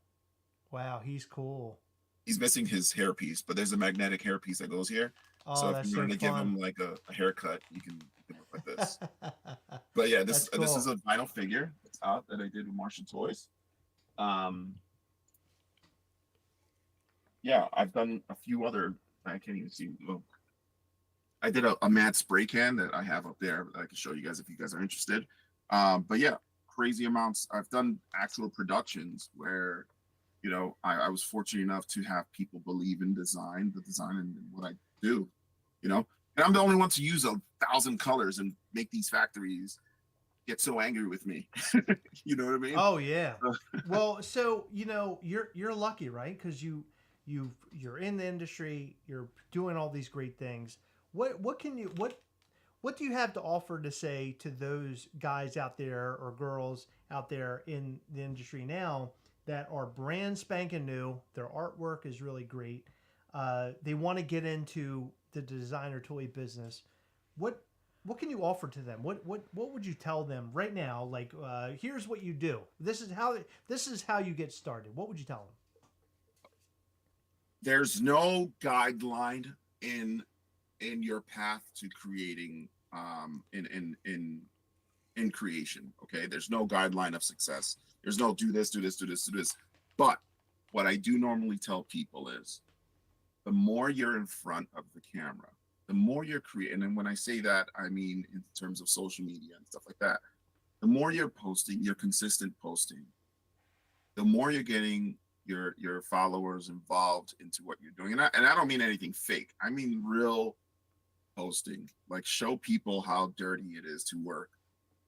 wow, he's cool. he's missing his hairpiece, but there's a magnetic hairpiece that goes here. So Oh, if that's you so wanted to give fun. him like a haircut, you can look like this. But yeah, That's this is cool. a vinyl figure that's out that I did with Martian Toys. Um, yeah, I've done a few other. I can't even see. Well, I did a matte spray can that I have up there that I can show you guys if you guys are interested. But yeah, crazy amounts. I've done actual productions where you know I was fortunate enough to have people believe in the design and what I do. You know, and I'm the only one to use 1,000 colors and make these factories get so angry with me. You know what I mean? Oh yeah. Well, so you're lucky, right? Because you're in the industry, you're doing all these great things. What can you what do you have to offer to say to those guys out there or girls out there in the industry now that are brand spanking new? Their artwork is really great. They want to get into the designer toy business. What what can you offer to them? What would you tell them right now? Like, here's what you do. This is how you get started. What would you tell them? There's no guideline in your path to creating in creation. Okay, there's no guideline of success. There's no do this, do this, do this, do this. But what I do normally tell people is the more you're in front of the camera, the more you're creating. And when I say that, I mean in terms of social media and stuff like that. The more you're posting, you're consistent posting, the more you're getting your followers involved into what you're doing. And I don't mean anything fake. I mean real posting. Like show people how dirty it is to work.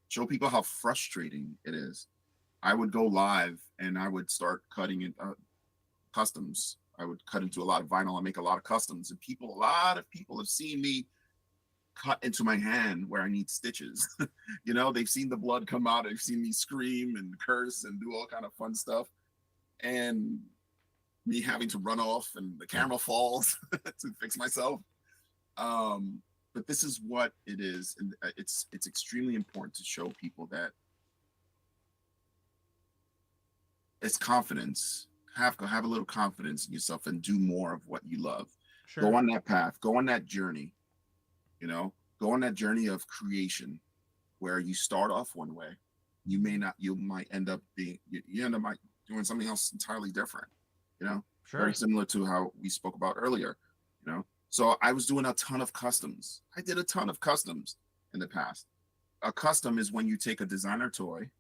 Show people how frustrating it is. I would go live and I would start cutting it customs. I would cut into a lot of vinyl and make a lot of customs. And a lot of people have seen me cut into my hand where I need stitches. You know, they've seen the blood come out. They've seen me scream and curse and do all kind of fun stuff. And me having to run off and the camera falls to fix myself. But this is what it is. And it's extremely important to show people that it's confidence. Have a little confidence in yourself and do more of what you love. Sure. Go on that path. Go on that journey. You know, go on that journey of creation where you start off one way. You might end up you end up doing something else entirely different. You know, Sure. very similar to how we spoke about earlier. You know, so I was doing a ton of customs. I did a ton of customs in the past. A custom is when you take a designer toy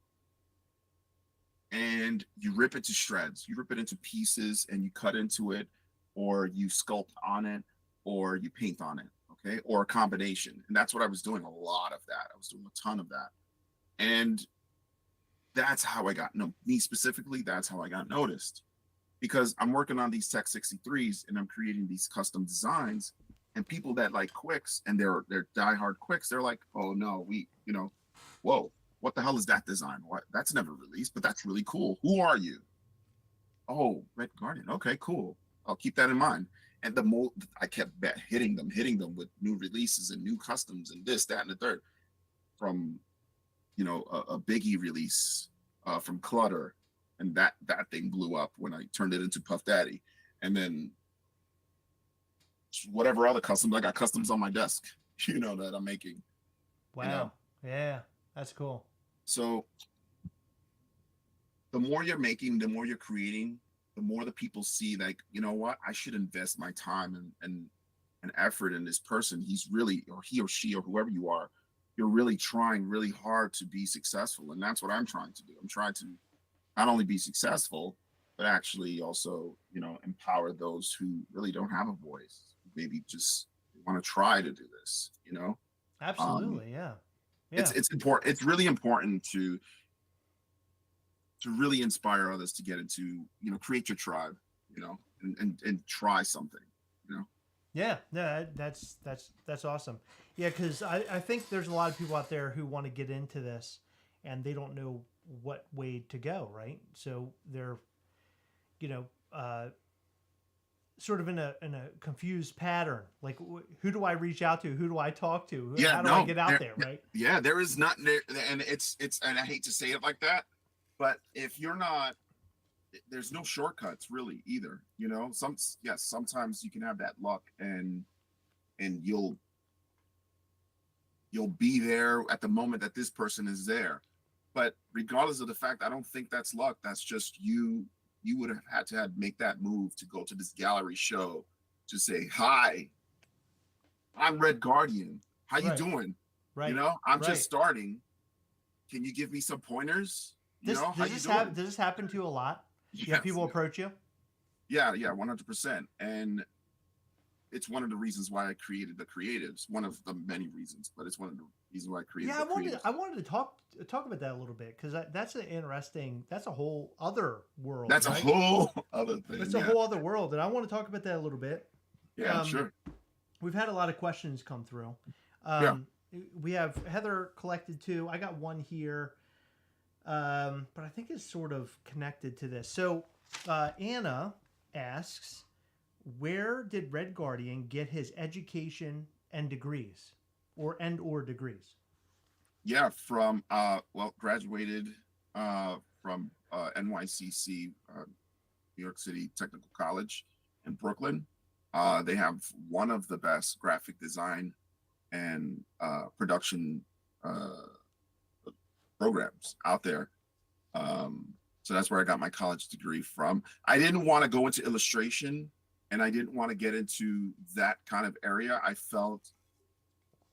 and you rip it to shreds. You rip it into pieces and you cut into it, or you sculpt on it, or you paint on it, okay? Or a combination. And that's what I was doing, a lot of that. I was doing a ton of that. And that's how I got, no, me specifically, that's how I got noticed. Because I'm working on these Tech 63s and I'm creating these custom designs. And people that like Quicks and they're diehard Quicks, they're like, oh no, whoa, what the hell is that design? What? That's never released, but that's really cool. Who are you? Oh, Redguardian. Okay, cool. I'll keep that in mind. And the more I kept hitting them with new releases and new customs and this, that, and the third. From a Biggie release from Clutter, and that thing blew up when I turned it into Puff Daddy, and then whatever other customs I got customs on my desk, that I'm making. Wow. Yeah, that's cool. So the more you're making, the more you're creating, the more the people see, like, you know what, I should invest my time and effort in this person. He's really, or he or she or whoever you are, you're really trying really hard to be successful. And that's what I'm trying to do. I'm trying to not only be successful, but actually also, empower those who really don't have a voice. Maybe just want to try to do this, Absolutely, yeah. Yeah. It's important. It's really important to really inspire others to get into, create your tribe, and try something, Yeah, no, that's awesome. Yeah, because I think there's a lot of people out there who want to get into this, and they don't know what way to go, right? So they're, you know, sort of in a confused pattern. Like, who do I reach out to? Who do I talk to? Yeah, How do I get out there, right? Yeah, there is not there, and it's and I hate to say it like that, but if you're not, there's no shortcuts really either. Sometimes you can have that luck, and you'll be there at the moment that this person is there. But regardless of the fact, I don't think that's luck. That's just you. You would have had to make that move to go to this gallery show to say, "Hi, I'm Redguardian. How you Right. doing? Right. I'm Right. just starting. Can you give me some pointers? Does How you this doing?" happen? Does this happen to you a lot? You have Yes. people approach you. Yeah, 100%. And it's one of the reasons why I created the creatives. One of the many reasons, but it's one of the reasons why I created. Yeah, the creatives. I wanted to talk about that a little bit because that's an interesting. That's a whole other world. That's right? a whole other thing. It's a whole other world, and I want to talk about that a little bit. Yeah, sure. We've had a lot of questions come through. We have Heather collected two. I got one here, but I think it's sort of connected to this. So Anna asks, where did Redguardian get his education and degrees, or degrees? Yeah, from graduated from NYCC, New York City Technical College in Brooklyn. They have one of the best graphic design and production programs out there. So that's where I got my college degree from. I didn't want to go into illustration, and I didn't want to get into that kind of area. I felt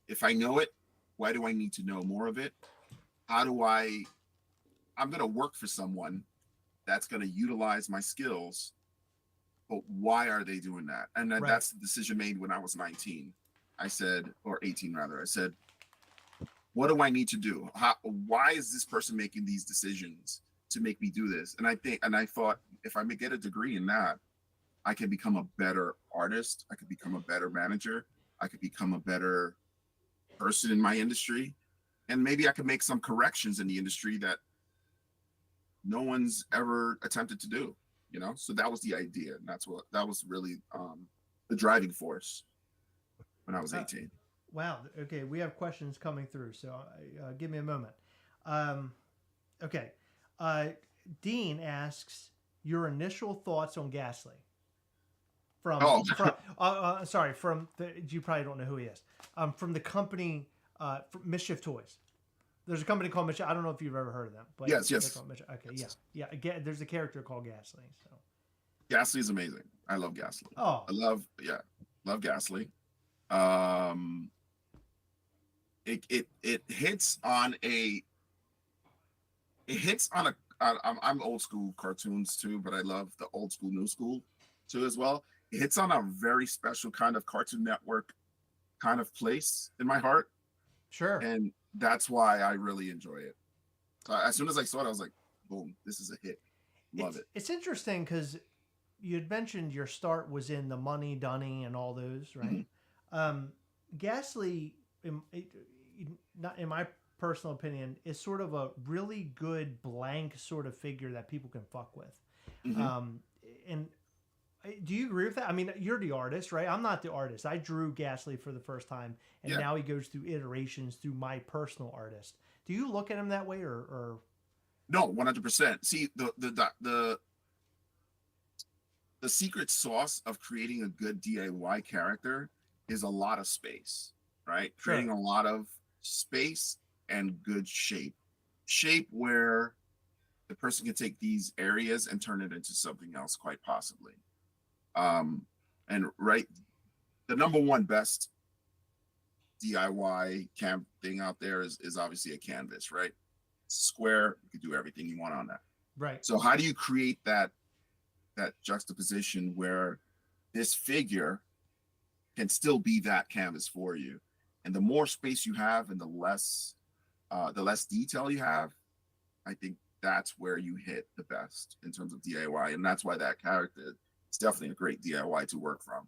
if I know it, why do I need to know more of it? I'm going to work for someone that's going to utilize my skills, but why are they doing that? And that's the decision made when I was 19. I said, or 18 rather, I said, what do I need to do? Why is this person making these decisions to make me do this? And I thought, if I may get a degree in that, I can become a better artist. I could become a better manager. I could become a better person in my industry. And maybe I could make some corrections in the industry that no one's ever attempted to do, So that was the idea. And that was really the driving force when I was 18. Wow. Okay. We have questions coming through. So give me a moment. Okay. Dean asks your initial thoughts on Ghastly. You probably don't know who he is. From the company, Mischief Toys. There's a company called Mischief. I don't know if you've ever heard of them. But yes. Okay, yeah. Again, there's a character called Ghastly. So Ghastly is amazing. I love Ghastly. Oh, I love Ghastly. It hits on a. I'm old school cartoons too, but I love the old school, new school too as well. It hits on a very special kind of Cartoon Network kind of place in my heart. sure. And that's why I really enjoy it. So as soon as I saw it, I was like, boom, this is a hit. Love it. It's interesting because you had mentioned your start was in the Money Dunny and all those, right? Mm-hmm. Ghastly, not in my personal opinion, is sort of a really good blank sort of figure that people can fuck with. Mm-hmm. And do you agree with that? I mean, you're the artist, right? I'm not the artist. I drew Ghastly for the first time, and now he goes through iterations through my personal artist. Do you look at him that way, or? No, 100%. See, the secret sauce of creating a good DIY character is a lot of space, right? Sure. Creating a lot of space and good shape where the person can take these areas and turn it into something else, quite possibly. And the number one best DIY camp thing out there is obviously a canvas, right? Square, you can do everything you want on that. Right. So how do you create that juxtaposition where this figure can still be that canvas for you? And the more space you have and the less detail you have, I think that's where you hit the best in terms of DIY. And that's why that character is definitely a great DIY to work from.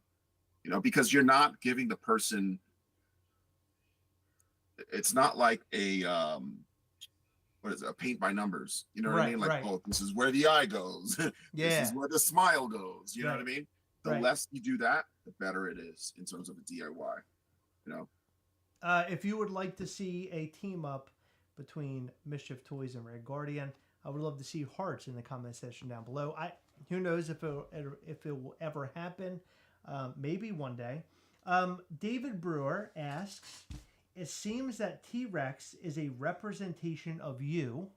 Because you're not giving the person, it's not like a what is it, a paint by numbers. You know what I mean? Like, right. oh, this is where the eye goes. This is where the smile goes. You know what I mean? The less you do that, the better it is in terms of a DIY. If you would like to see a team up between Mischief Toys and Redguardian, I would love to see hearts in the comment section down below. Who knows if it will ever happen? Maybe one day. David Brewer asks, it seems that T-Rex is a representation of you.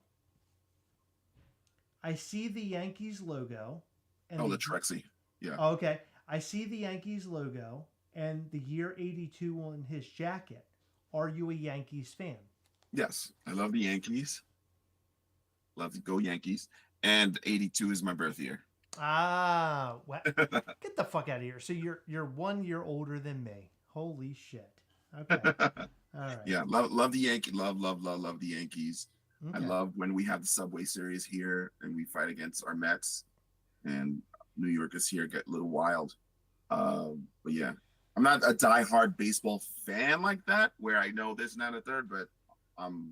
I see the Yankees logo. And the Trexie. Yeah. Oh, okay. I see the Yankees logo and the year 82 on his jacket. Are you a Yankees fan? Yes. I love the Yankees. Love to go Yankees. And 82 is my birth year. Ah, get the fuck out of here. So you're 1 year older than me. Holy shit. Okay. All right. Yeah, love the Yankees. Love the Yankees. Okay. I love when we have the Subway Series here and we fight against our Mets, and New Yorkers here get a little wild. But yeah, I'm not a diehard baseball fan like that, where I know this and that and a third, but I'm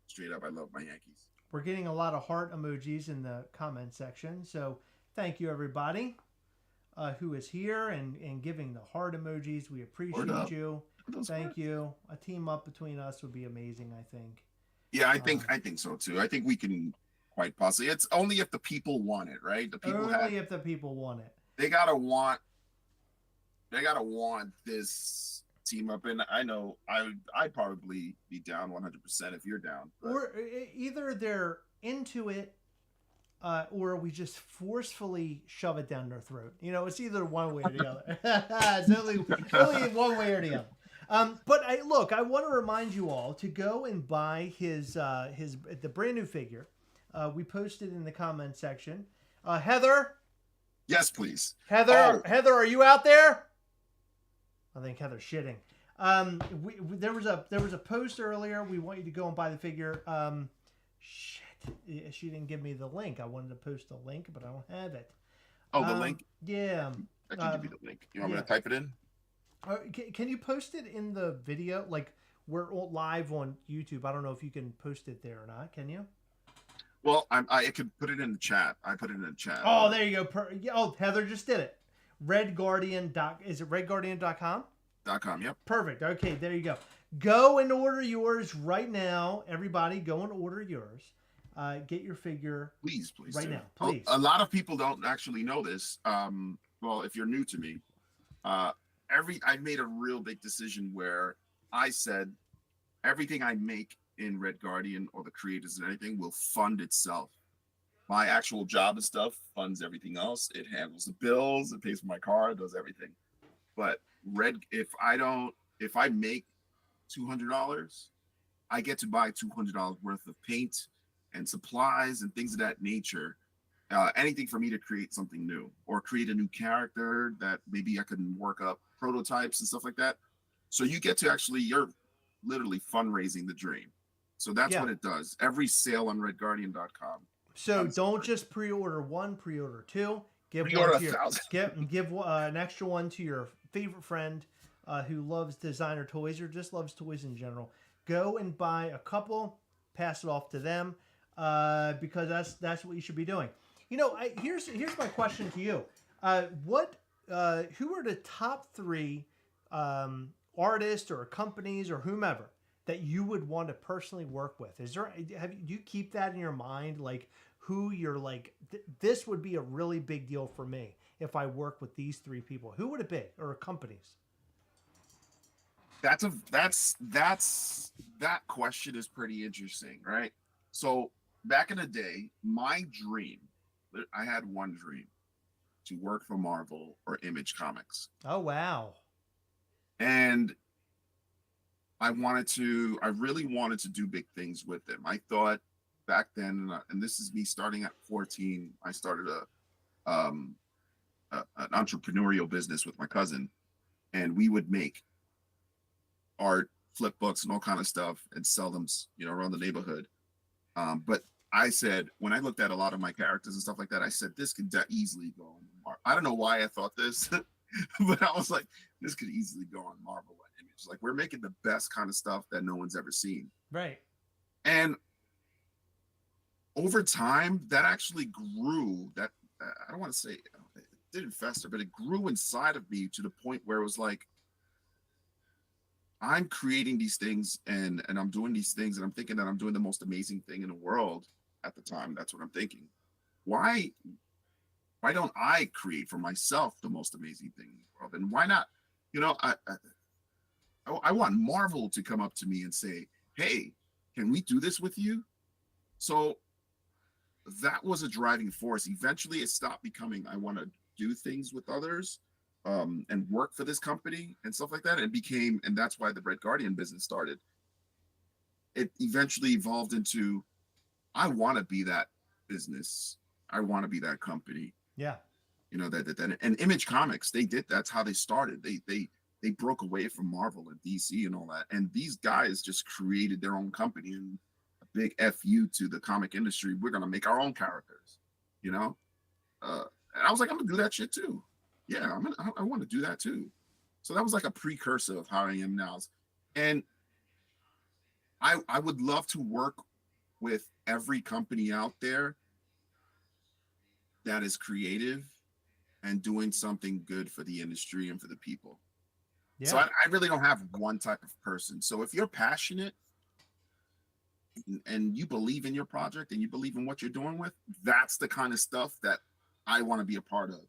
straight up, I love my Yankees. We're getting a lot of heart emojis in the comment section, so thank you everybody who is here and giving the heart emojis. We appreciate you. Thank you. A team up between us would be amazing, I think. Yeah, I think so too. I think we can quite possibly. It's only if the people want it, right? The people if the people want it. They gotta want this team up, and I know I'd probably be down 100% if you're down. But. Or either they're into it, or we just forcefully shove it down their throat. It's either one way or the other. It's only one way or the other. But I want to remind you all to go and buy the brand new figure. We posted in the comment section. Heather. Yes, please. Heather, are you out there? I think Heather's shitting. There was a post earlier. We want you to go and buy the figure. Shit, she didn't give me the link. I wanted to post a link, but I don't have it. Oh, the link. Yeah. I can give you the link. You want me to type it in? Can you post it in the video? Like, we're all live on YouTube. I don't know if you can post it there or not. Can you? Well, I could put it in the chat. I put it in the chat. Oh, there you go. Heather just did it. Redguardian. Is it redguardian.com? .com, yep. Perfect. Okay, there you go. Go and order yours right now. Everybody, go and order yours. Get your figure. Please right do. now. Please. A lot of people don't actually know this. Well, if you're new to me, I made a real big decision where I said everything I make in Redguardian or the creators and anything will fund itself. My actual job and stuff funds everything else. It handles the bills, it pays for my car, it does everything. But if I make $200, I get to buy $200 worth of paint and supplies and things of that nature. Anything for me to create something new or create a new character that maybe I can work up prototypes and stuff like that. So you get to you're literally fundraising the dream. So that's what it does. Every sale on redguardian.com. So don't just pre-order one, pre-order two. Give an extra one to your favorite friend who loves designer toys or just loves toys in general. Go and buy a couple, pass it off to them because that's what you should be doing. Here's my question to you. Who are the top 3 artists or companies or whomever that you would want to personally work with? Do you keep that in your mind? Like who you're like, this would be a really big deal for me if I work with these 3 people. Who would it be, or companies? That question is pretty interesting, right? So back in the day, my dream, I had one dream, to work for Marvel or Image Comics. Oh, wow. And I really wanted to do big things with them. I thought back then, and this is me starting at 14, I started an entrepreneurial business with my cousin, and we would make art, flip books, and all kind of stuff, and sell them, around the neighborhood. But I said, when I looked at a lot of my characters and stuff like that, I said, this could easily go on Marvel. I don't know why I thought this, but I was like, this could easily go on Marvel and Image. Like, we're making the best kind of stuff that no one's ever seen. Right. And over time, that actually grew. That I don't want to say it didn't fester, but it grew inside of me to the point where it was like, I'm creating these things and I'm doing these things and I'm thinking that I'm doing the most amazing thing in the world at the time. That's what I'm thinking. Why don't I create for myself the most amazing thing in the world? And why not? I want Marvel to come up to me and say, hey, can we do this with you? So that was a driving force. Eventually it stopped becoming, I want to do things with others and work for this company and stuff like that. It became, and that's why the Redguardian business started. It eventually evolved into, I want to be that business. I want to be that company. Yeah. That and Image Comics, they did. That's how they started. They broke away from Marvel and DC and all that. And these guys just created their own company, and a big FU to the comic industry. We're going to make our own characters, and I was like, I'm going to do that shit too. Yeah, I want to do that too. So that was like a precursor of how I am now. And I would love to work with every company out there that is creative and doing something good for the industry and for the people. Yeah. So I really don't have one type of person. So if you're passionate and you believe in your project and you believe in what you're doing with, that's the kind of stuff that I want to be a part of.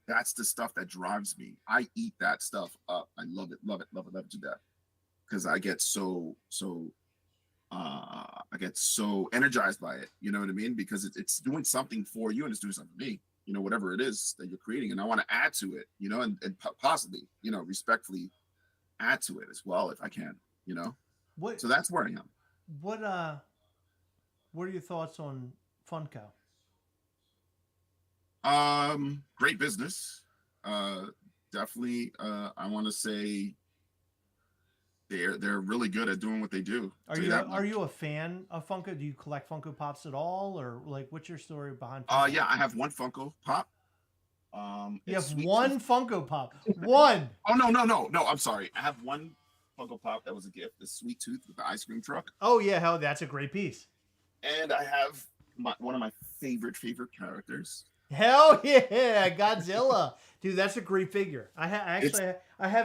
That's the stuff that drives me. I eat that stuff up. I love it to death. Because I get so energized by it. You know what I mean? Because it's doing something for you and it's doing something for me. Whatever it is that you're creating, and I want to add to it. And possibly, respectfully add to it as well if I can. What? So that's where I am. What are your thoughts on Funko? Great business. Definitely. I want to say they're really good at doing what they do. Are you a fan of Funko? Do you collect Funko Pops at all, or like what's your story behind Funko? Yeah, I have one Funko Pop. You have one Funko Pop. One. Oh no! I'm sorry. I have one Funko Pop that was a gift. The Sweet Tooth with the ice cream truck. Oh yeah, hell, that's a great piece. And I have one of my favorite characters. Hell yeah, Godzilla, dude, that's a great figure. I have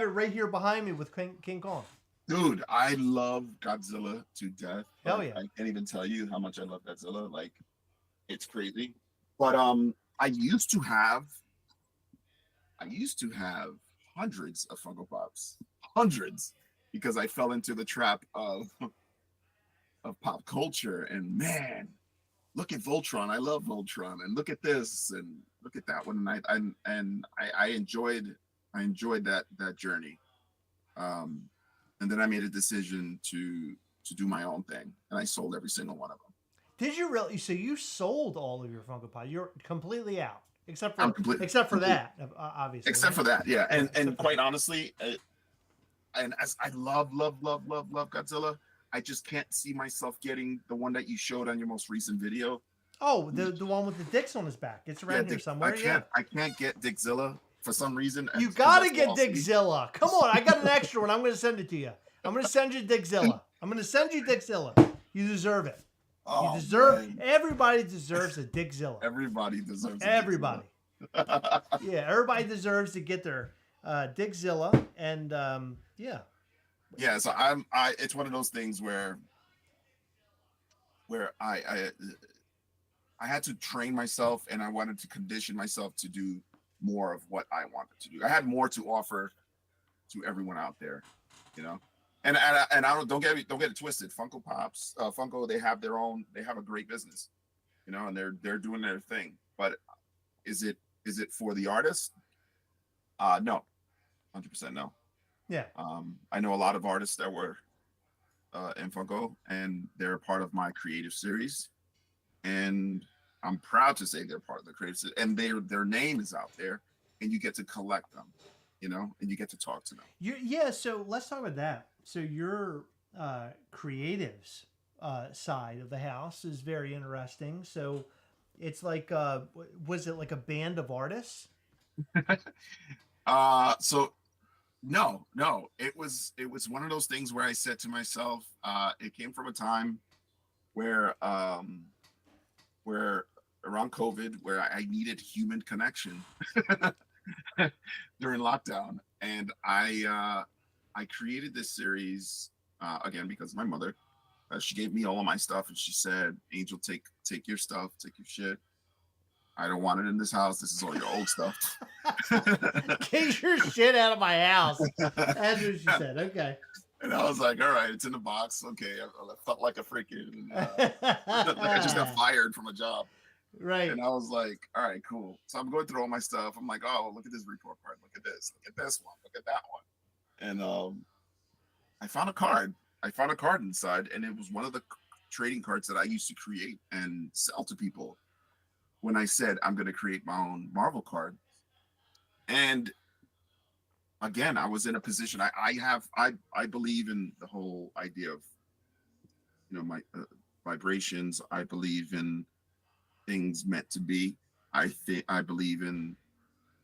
it right here behind me with King Kong. Dude, I love Godzilla to death. Hell yeah! I can't even tell you how much I love Godzilla. Like, it's crazy. But I used to have hundreds of Funko Pops, because I fell into the trap of pop culture. And man, look at Voltron. I love Voltron, and look at this, and look at that one. And I enjoyed that journey. And then I made a decision to do my own thing, and I sold every single one of them. Did you really? So you sold all of your Funko Pop? You're completely out, except for that, obviously. Except for that, yeah. And quite honestly, and as I love Godzilla, I just can't see myself getting the one that you showed on your most recent video. Oh, the one with the dicks on his back. It's around here somewhere. I can't get Dickzilla for some reason. You gotta get Dickzilla. Come on, I got an extra one. I'm gonna send it to you. I'm gonna send you Dickzilla. You deserve it. Oh, you deserve. Man. Everybody deserves a Dickzilla. Everybody deserves. Everybody. Yeah, everybody deserves to get their Dickzilla, and yeah. Yeah, so it's one of those things where I had to train myself, and I wanted to condition myself to do more of what I wanted to do. I had more to offer to everyone out there, And I don't get it twisted. Funko Pops, Funko, they have a great business, and they're doing their thing. But is it for the artist? No, 100% no. Yeah. I know a lot of artists that were in Funko, and they're part of my creative series. And I'm proud to say they're part of the creative series, and their name is out there, and you get to collect them, and you get to talk to them. Yeah, so let's talk about that. So your creatives side of the house is very interesting. So it's like, was it like a band of artists? So no, it was one of those things where I said to myself, it came from a time where where around COVID, where I needed human connection during lockdown, and I created this series again because my mother, she gave me all of my stuff, and she said, "Angel, take your stuff, take your shit. I don't want it in this house. This is all your old stuff." Get your shit out of my house. That's what she said. Okay. And I was like, "All right, it's in the box. Okay." I felt like a freaking like I just got fired from a job. Right. And I was like, "All right, cool." So I'm going through all my stuff. I'm like, "Oh, look at this report card. Look at this. Look at this one. Look at that one." And I found a card. I found a card inside, and it was one of the trading cards that I used to create and sell to people when I said I'm going to create my own Marvel card. And again, I was in a position. I believe in the whole idea of my vibrations. I believe in things meant to be. I believe in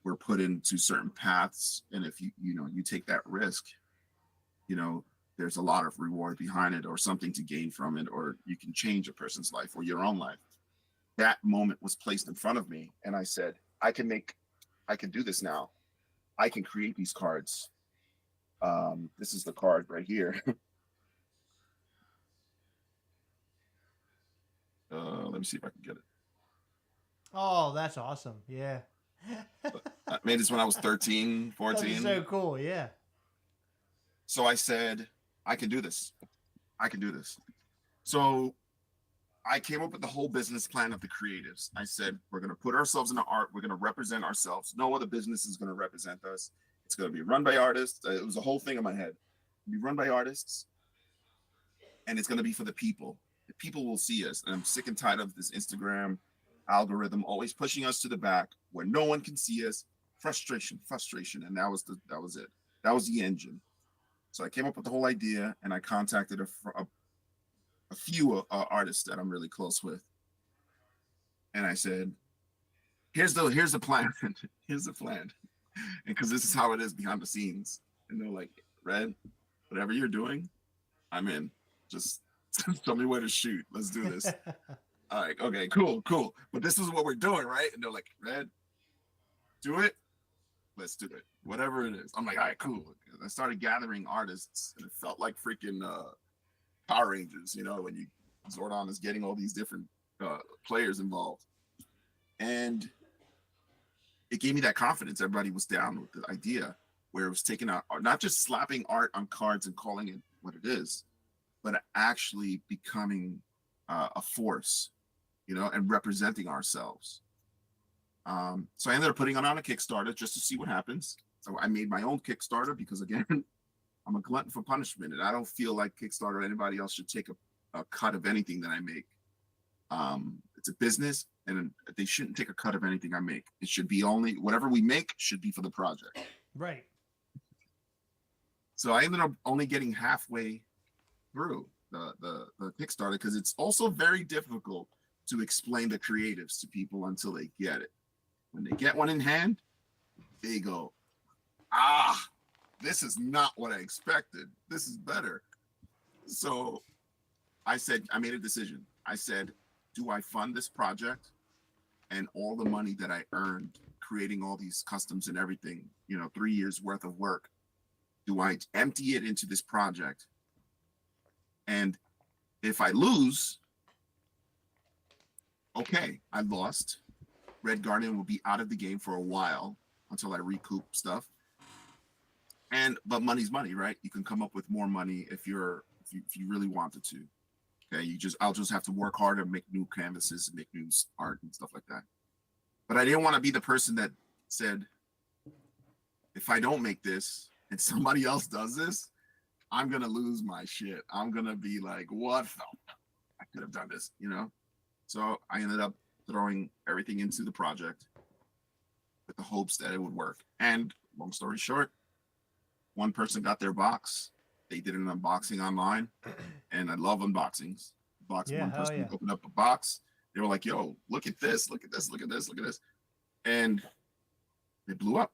we're put into certain paths, and if you take that risk, there's a lot of reward behind it, or something to gain from it, or you can change a person's life or your own life. That moment was placed in front of me, and I said, I can do this now. I can create these cards. This is the card right here. Let me see if I can get it. Oh, that's awesome. Yeah. I made this when I was 13, 14. That's so cool. Yeah. So I said, I can do this. I can do this. So I came up with the whole business plan of the creatives. I said, we're going to put ourselves into art. We're going to represent ourselves. No other business is going to represent us. It's going to be run by artists. It was a whole thing in my head. Be run by artists, and it's going to be for the people. The people will see us. And I'm sick and tired of this Instagram algorithm always pushing us to the back where no one can see us. Frustration. And that was it. That was the engine. So I came up with the whole idea, and I contacted a few artists that I'm really close with, and I said, "Here's the plan. Here's the plan," because this is how it is behind the scenes. And they're like, "Red, whatever you're doing, I'm in. Just tell me where to shoot. Let's do this." All right, okay, cool. But this is what we're doing, right? And they're like, "Red, do it. Let's do it. Whatever it is." I'm like, "All right, cool." I started gathering artists, and it felt like freaking Power Rangers, when Zordon is getting all these different players involved. And it gave me that confidence. Everybody was down with the idea, where it was taking out, not just slapping art on cards and calling it what it is, but actually becoming a force, and representing ourselves. So I ended up putting it on a Kickstarter just to see what happens. So I made my own Kickstarter because, again, I'm a glutton for punishment, and I don't feel like Kickstarter or anybody else should take a cut of anything that I make. It's a business, and they shouldn't take a cut of anything I make. It should be only whatever we make should be for the project. Right. So I ended up only getting halfway through the Kickstarter, because it's also very difficult to explain the creatives to people until they get it. When they get one in hand, they go, this is not what I expected. This is better. So I made a decision. I said, do I fund this project, and all the money that I earned creating all these customs and everything, 3 years worth of work, do I empty it into this project? And if I lose, okay, I lost. Redguardian will be out of the game for a while until I recoup stuff. But money's money, right? You can come up with more money if you really wanted to. Okay, I'll just have to work harder, make new canvases, make new art and stuff like that. But I didn't want to be the person that said, if I don't make this and somebody else does this, I'm gonna lose my shit. I'm gonna be like, what the? I could have done this, you know. So I ended up throwing everything into the project with the hopes that it would work. And long story short, one person got their box. They did an unboxing online, and I love unboxings. Boxing, Yeah, one hell person yeah. opened up a box. They were like, "Yo, look at this! Look at this! Look at this! Look at this!" And it blew up.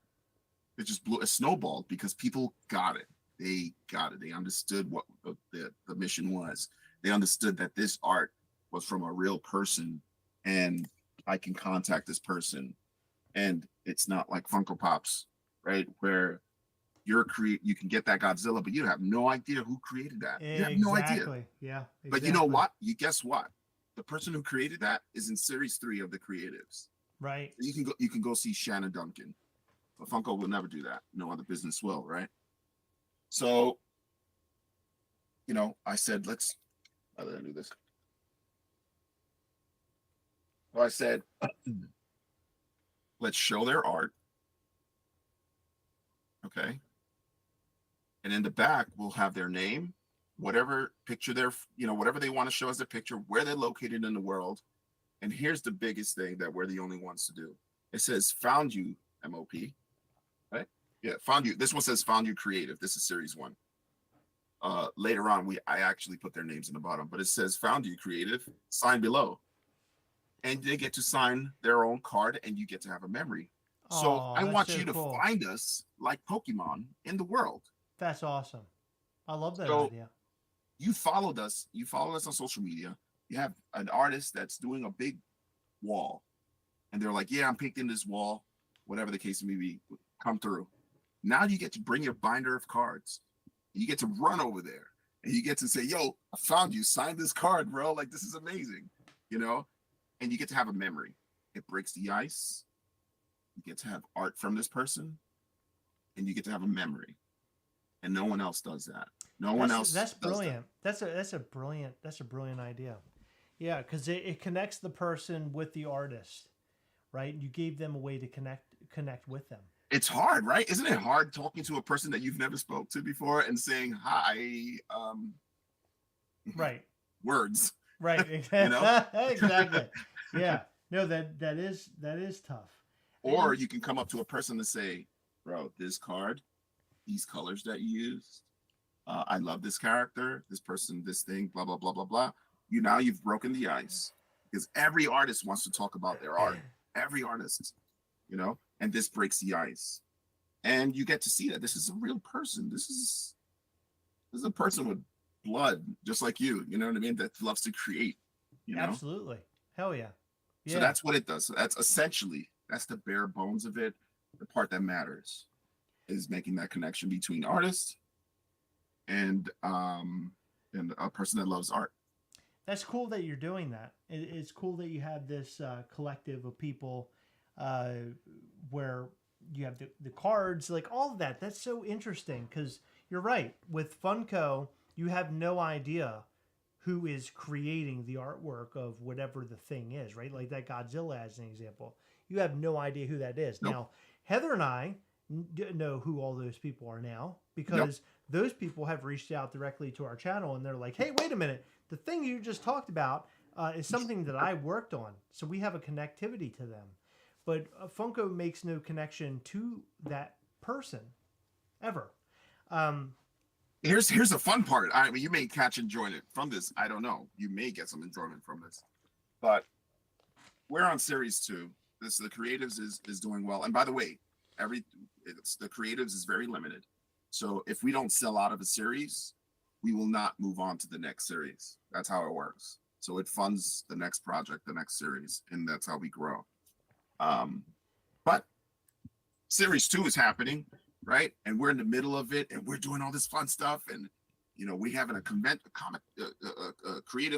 It just blew. It snowballed because people got it. They got it. They understood what the mission was. They understood that this art was from a real person, and I can contact this person. And it's not like Funko Pops, right? Where you can get that Godzilla, but you have no idea who created that. You have no idea. Exactly. Yeah. Exactly. But you know what? You guess what? The person who created that is in series 3 of the creatives. Right. You can go see Shannon Duncan. But Funko will never do that. No other business will, right? So, you know, I said, how did I do this? So I said, let's show their art. Okay. And in the back, we'll have their name, whatever picture whatever they want to show as their picture, where they're located in the world. And here's the biggest thing that we're the only ones to do. It says found you, MOP, right? Yeah, found you. This one says found you creative. This is series 1. Later on, I actually put their names in the bottom, but it says found you creative, sign below. And they get to sign their own card, and you get to have a memory. So I want you to find us like Pokemon in the world. That's awesome. I love that idea. You followed us. You followed us on social media. You have an artist that's doing a big wall, and they're like, "Yeah, I'm painting this wall, whatever the case may be. Come through." Now you get to bring your binder of cards. You get to run over there, and you get to say, "Yo, I found you. Sign this card, bro. Like this is amazing," you know. And you get to have a memory. It breaks the ice. You get to have art from this person, and you get to have a memory. And no one else does that. No one else. That's brilliant. That's a brilliant idea. Yeah, because it connects the person with the artist, right? You gave them a way to connect with them. It's hard, right? Isn't it hard talking to a person that you've never spoke to before and saying hi? Right. Words. Right. Exactly. Yeah. No, that is tough. Or you can come up to a person and say, "Bro, this card, these colors that you used, I love this character, this person, this thing, blah blah blah blah blah." You've broken the ice because every artist wants to talk about their art. Every artist, and this breaks the ice, and you get to see that this is a real person. This is a person with blood, just like you. You know what I mean? That loves to create. Absolutely. Hell yeah. So that's what it does. So that's the bare bones of it. The part that matters is making that connection between artists and a person that loves art. That's cool that you're doing that. It's cool that you have this collective of people where you have the cards, like all of that. That's so interesting because you're right. With Funko, you have no idea who is creating the artwork of whatever the thing is, right? Like that Godzilla as an example. You have no idea who that is. Nope. Now, Heather and I know who all those people are now because those people have reached out directly to our channel and they're like, "Hey, wait a minute. The thing you just talked about is something that I worked on." So we have a connectivity to them. But Funko makes no connection to that person ever. Here's the fun part. I mean, you may catch enjoyment from this. I don't know. You may get some enjoyment from this. But we're on series 2. The creatives is doing well. And by the way, the creatives is very limited. So if we don't sell out of a series, we will not move on to the next series. That's how it works. So it funds the next project, the next series, and that's how we grow. But series 2 is happening, right? And we're in the middle of it, and we're doing all this fun stuff. And we having a Creatives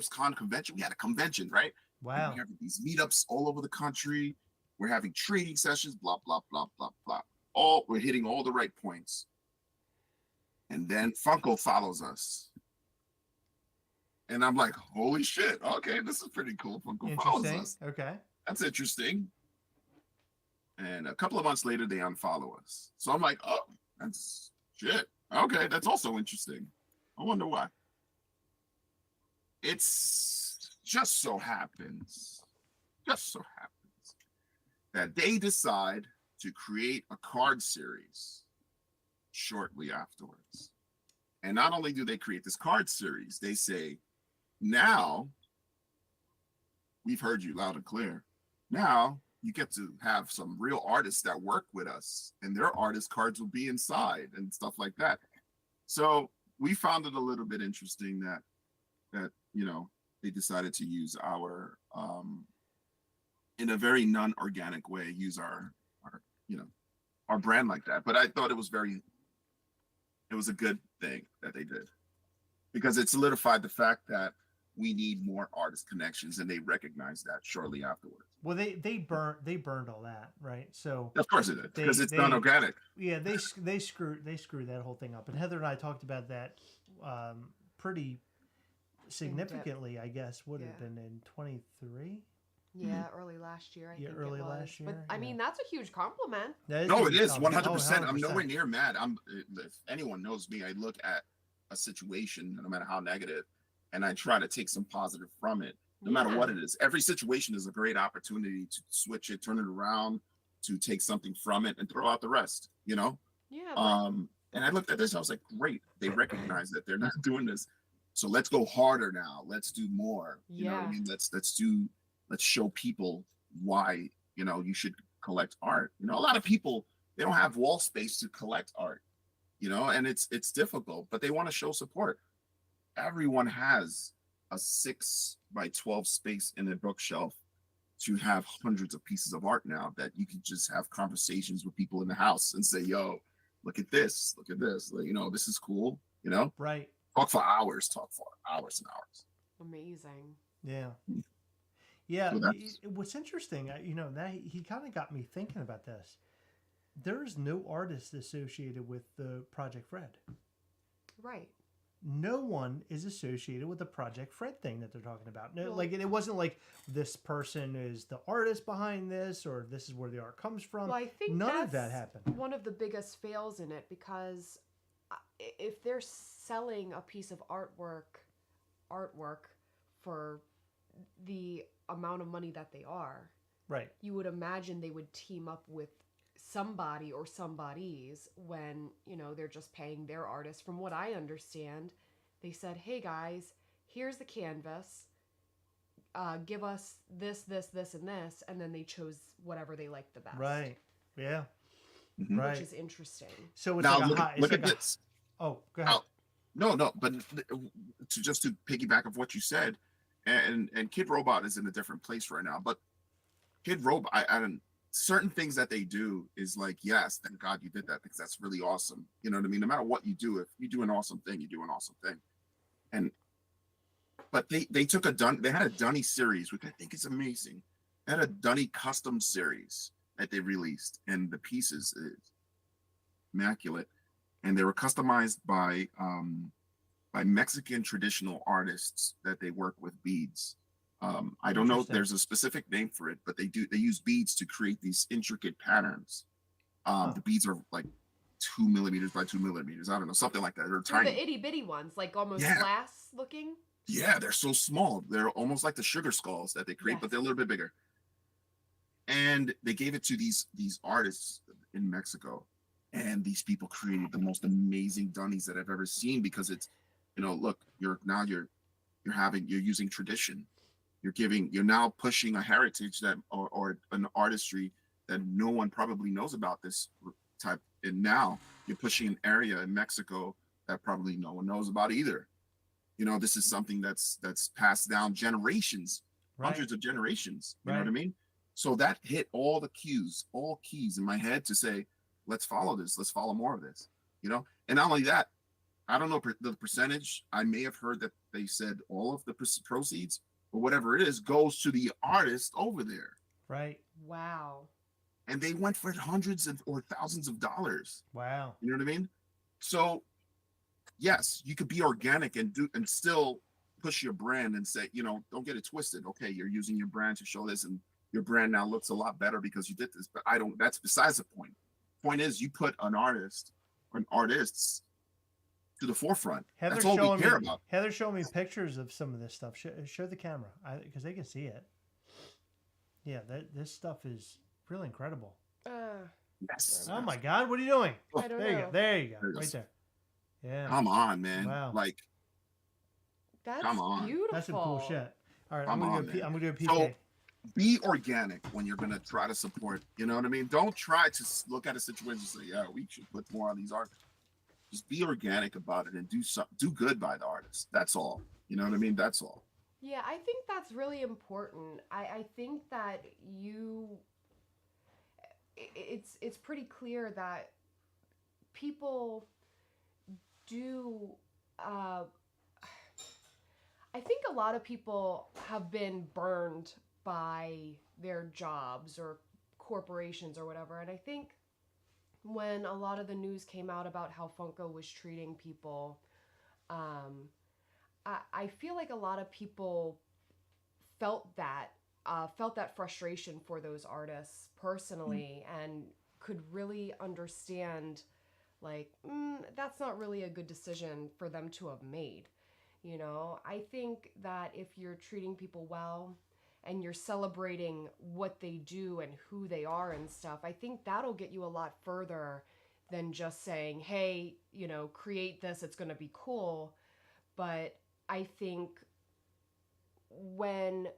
Con convention. We had a convention, right? Wow. We have these meetups all over the country. We're having training sessions, blah blah blah blah blah. We're hitting all the right points. And then Funko follows us. And I'm like, holy shit, okay, this is pretty cool. Funko follows us. Okay. That's interesting. And a couple of months later, they unfollow us. So I'm like, oh, that's shit. Okay, that's also interesting. I wonder why. It's just so happens that they decide to create a card series shortly afterwards. And not only do they create this card series, they say, now we've heard you loud and clear. Now you get to have some real artists that work with us, and their artist cards will be inside and stuff like that. So we found it a little bit interesting that they decided to use our in a very non-organic way, use our our brand like that. But I thought it was a good thing that they did, because it solidified the fact that we need more artist connections, and they recognized that shortly afterwards. Well, they burned all that, right? So Of course it did, because it's non-organic. Yeah, they screwed that whole thing up. And Heather and I talked about that pretty significantly, I guess. Would have been in 23. Yeah, early last year. I think early it was. last year. But I mean, that's a huge compliment. No, it is 100%. I'm nowhere near mad. If anyone knows me, I look at a situation, no matter how negative, and I try to take some positive from it, no matter what it is. Every situation is a great opportunity to switch it, turn it around, to take something from it and throw out the rest, Yeah. And I looked at this, and I was like, great. They recognize that they're not doing this. So let's go harder now. Let's do more. You know what I mean? Let's show people why, you should collect art. A lot of people, they don't have wall space to collect art, and it's difficult, but they want to show support. Everyone has a 6x12 space in a bookshelf to have hundreds of pieces of art now, that you can just have conversations with people in the house and say, yo, look at this, this is cool, Right. Talk for hours and hours. Amazing. Yeah. Yeah. So What's interesting, that he kind of got me thinking about this. There's no artist associated with the Project Fred. Right. No one is associated with the Project Fred thing that they're talking about. No, it wasn't like this person is the artist behind this, or this is where the art comes from. Well, I think none of that happened. One of the biggest fails in it, because if they're selling a piece of artwork for the amount of money that they are, right, you would imagine they would team up with somebody or somebodies when they're just paying their artist. From what I understand, they said, hey guys, here's the canvas, give us this, and this, and then they chose whatever they liked the best. Right. Yeah. Mm-hmm. Right. Which is interesting. So it's now look at this. Oh, go ahead. No, but to piggyback of what you said, and Kid Robot is in a different place right now, but Kid Robot, I don't. Certain things that they do is like, yes, thank God you did that, because that's really awesome. You know what I mean? No matter what you do, if you do an awesome thing, you do an awesome thing. But they took they had a Dunny series, which I think is amazing. They had a Dunny custom series that they released, and the pieces is immaculate, and they were customized by Mexican traditional artists that they work with beads. I don't know if there's a specific name for it, but they use beads to create these intricate patterns. The beads are like 2 millimeters by 2 millimeters. I don't know, something like that. They're tiny. The itty bitty ones, like almost glass looking. Yeah, they're so small. They're almost like the sugar skulls that they create, but they're a little bit bigger. And they gave it to these artists in Mexico, and these people created the most amazing dunnies that I've ever seen, because it's, look, you're using tradition. You're now pushing a heritage that or an artistry that no one probably knows about this type. And now you're pushing an area in Mexico that probably no one knows about either. This is something that's passed down generations, hundreds of generations. You know what I mean? So that hit all keys in my head to say, let's follow this. Let's follow more of this. And not only that, I don't know the percentage. I may have heard that they said all of the proceeds, or whatever it is, goes to the artist over there. Right. Wow. And they went for hundreds or thousands of dollars. Wow. You know what I mean? So yes, you could be organic and still push your brand and say, don't get it twisted. Okay, you're using your brand to show this, and your brand now looks a lot better because you did this. But that's besides the point. Point is, you put an artist or an artists to the forefront. Heather's That's all we showing care me. about. Heather's showing me pictures of some of this stuff. Show the camera, because they can see it. Yeah, this stuff is really incredible. Yes. Oh my God, what are you doing? I don't There you know. go. There you go. There it Right goes. there. Yeah. Come on, man. Wow. Like, That's Come on. beautiful. That's some cool shit. All right, Come I'm on, gonna man. do a PK. So be organic when you're gonna try to support. You know what I mean? Don't try to look at a situation and say, "Yeah, we should put more on these artists." Just be organic about it and do good by the artist. That's all. You know what I mean? That's all. Yeah, I think that's really important. I think that it's pretty clear that people do I think a lot of people have been burned by their jobs or corporations or whatever, and I think when a lot of the news came out about how Funko was treating people, I feel like a lot of people felt that frustration for those artists personally, and could really understand, like, that's not really a good decision for them to have made. You know, I think that if you're treating people well and you're celebrating what they do and who they are and stuff, I think that'll get you a lot further than just saying, hey, you know, create this, it's going to be cool. But I think when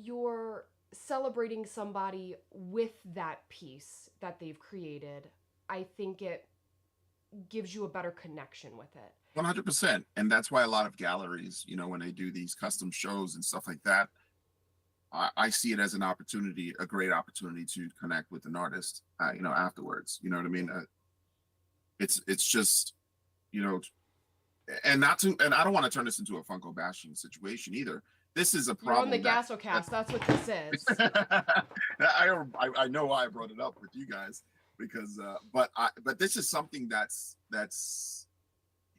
you're celebrating somebody with that piece that they've created, I think it gives you a better connection with it. 100%. And that's why a lot of galleries, you know, when they do these custom shows and stuff like that, I see it as an opportunity, a great opportunity to connect with an artist, you know, afterwards. You know what I mean? It's just, you know, and I don't want to turn this into a Funko bashing situation either. This is a problem. You're on the Gastlecast. That's what this is. I know why I brought it up with you guys, because but this is something that's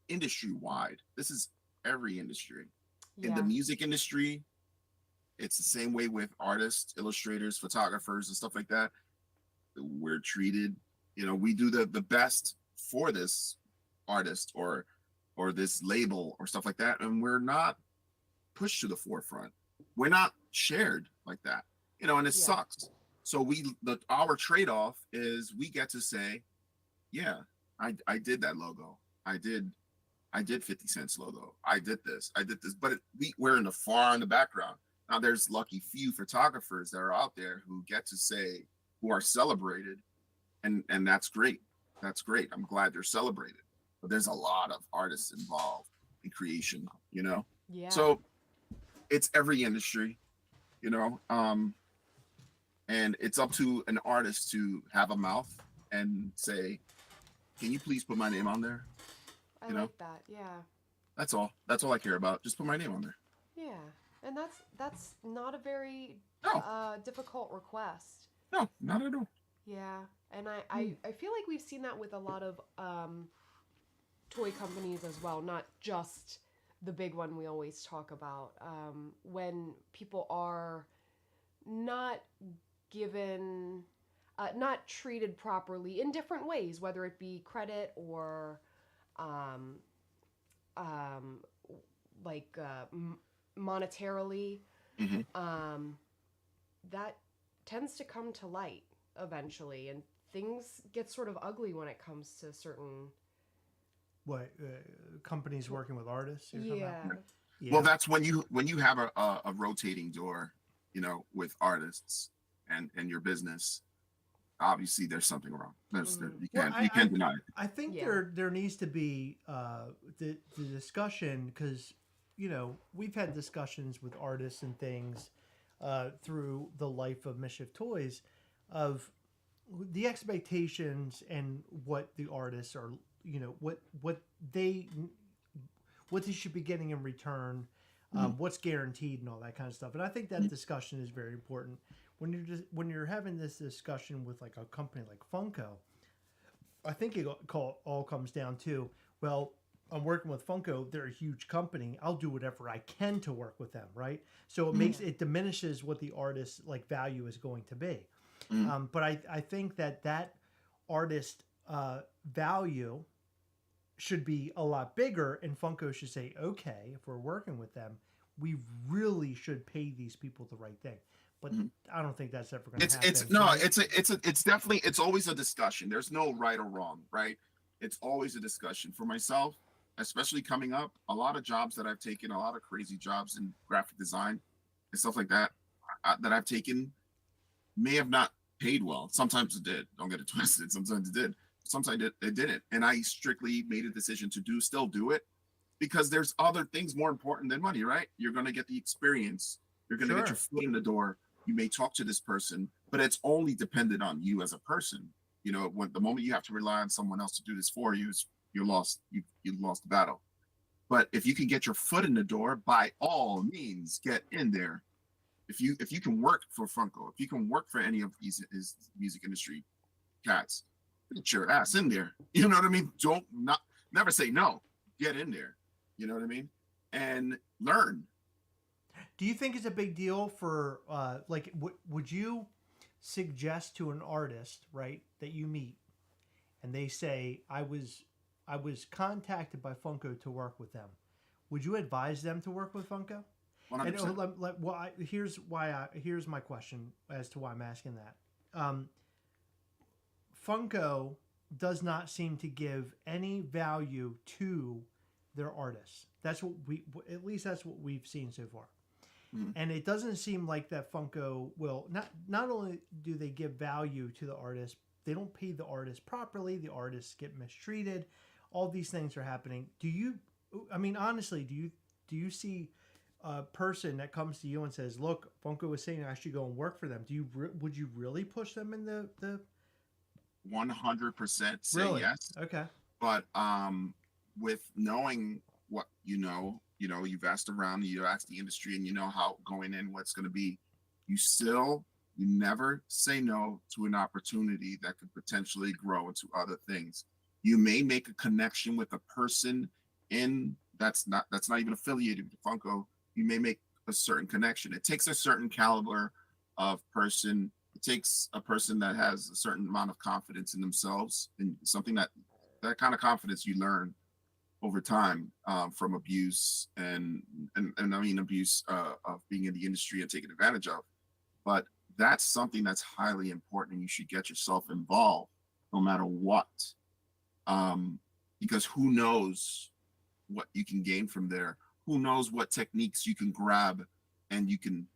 industry wide. This is every industry. In the music industry, it's the same way with artists, illustrators, photographers, and stuff like that. We're treated, you know, we do the best for this artist or this label or stuff like that, and we're not pushed to the forefront. We're not shared like that, you know, and it sucks. So our trade-off is we get to say, yeah, I did that logo. I did 50 Cent's logo. I did this, but we're in the background. Now there's lucky few photographers that are out there who get to say, who are celebrated, and that's great. That's great. I'm glad they're celebrated. But there's a lot of artists involved in creation, you know? Yeah. So it's every industry, you know? And it's up to an artist to have a mouth and say, can you please put my name on there? I like that. Yeah. That's all. That's all I care about. Just put my name on there. Yeah. And that's not a very difficult request. No, not at all. Yeah. And I feel like we've seen that with a lot of toy companies as well, not just the big one we always talk about. When people are not given, not treated properly in different ways, whether it be credit or monetarily, that tends to come to light eventually, and things get sort of ugly when it comes to certain companies working with artists. Yeah. Well, that's when you have a rotating door, you know, with artists and your business. Obviously, there's something wrong. You can't deny it. I think there needs to be the discussion, because, you know, we've had discussions with artists and things through the life of Mischief Toys, of the expectations and what the artists are, you know, what they should be getting in return, what's guaranteed and all that kind of stuff. And I think that discussion is very important. When you're having this discussion with like a company like Funko, I think it all comes down to, well, I'm working with Funko. They're a huge company. I'll do whatever I can to work with them, right? So it diminishes what the artist's like value is going to be. Mhm. But I think that artist value should be a lot bigger, and Funko should say, okay, if we're working with them, we really should pay these people the right thing. But Mhm. I don't think that's ever going to It's happen. So no, it's definitely, it's always a discussion. There's no right or wrong, right? It's always a discussion. For myself, especially coming up, a lot of jobs that I've taken, a lot of crazy jobs in graphic design and stuff like that, that I've taken may have not paid well. Sometimes it did. Don't get it twisted. Sometimes it did. Sometimes it didn't. And I strictly made a decision to still do it, because there's other things more important than money, right? You're going to get the experience. You're going to get your sure, foot in the door. You may talk to this person, but it's only dependent on you as a person. You know, when the moment you have to rely on someone else to do this for you, you're lost. You lost the battle. But if you can get your foot in the door, by all means, get in there. If you can work for Funko, if you can work for any of these music industry cats, get your ass in there. You know what I mean? Don't not never say no. Get in there. You know what I mean? And learn. do you think it's a big deal for like would you suggest to an artist, right, that you meet, and they say I was contacted by Funko to work with them? Would you advise them to work with Funko? And 100%. here's my question as to why I'm asking that. Funko does not seem to give any value to their artists. That's what we, at least that's what we've seen so far. Mhm. And it doesn't seem like that Funko will not only do they give value to the artist, they don't pay the artist properly. The artists get mistreated. All these things are happening. Do you? I mean, honestly, do you see a person that comes to you and says, "Look, Funko was saying I should go and work for them"? Would you really push them in the 100% say really? yes. Okay, But with knowing what you've asked around, you asked the industry, and you know how going in what's going to be, you still you never say no to an opportunity that could potentially grow into other things. You may make a connection with a person in that's not even affiliated with Funko. You may make a certain connection. It takes a certain caliber of person. It takes a person that has a certain amount of confidence in themselves, and something that kind of confidence you learn over time, from abuse and I mean abuse, of being in the industry and taken advantage of. But that's something that's highly important, and you should get yourself involved no matter what, um, because who knows what you can gain from there? Who knows what techniques you can grab, and you can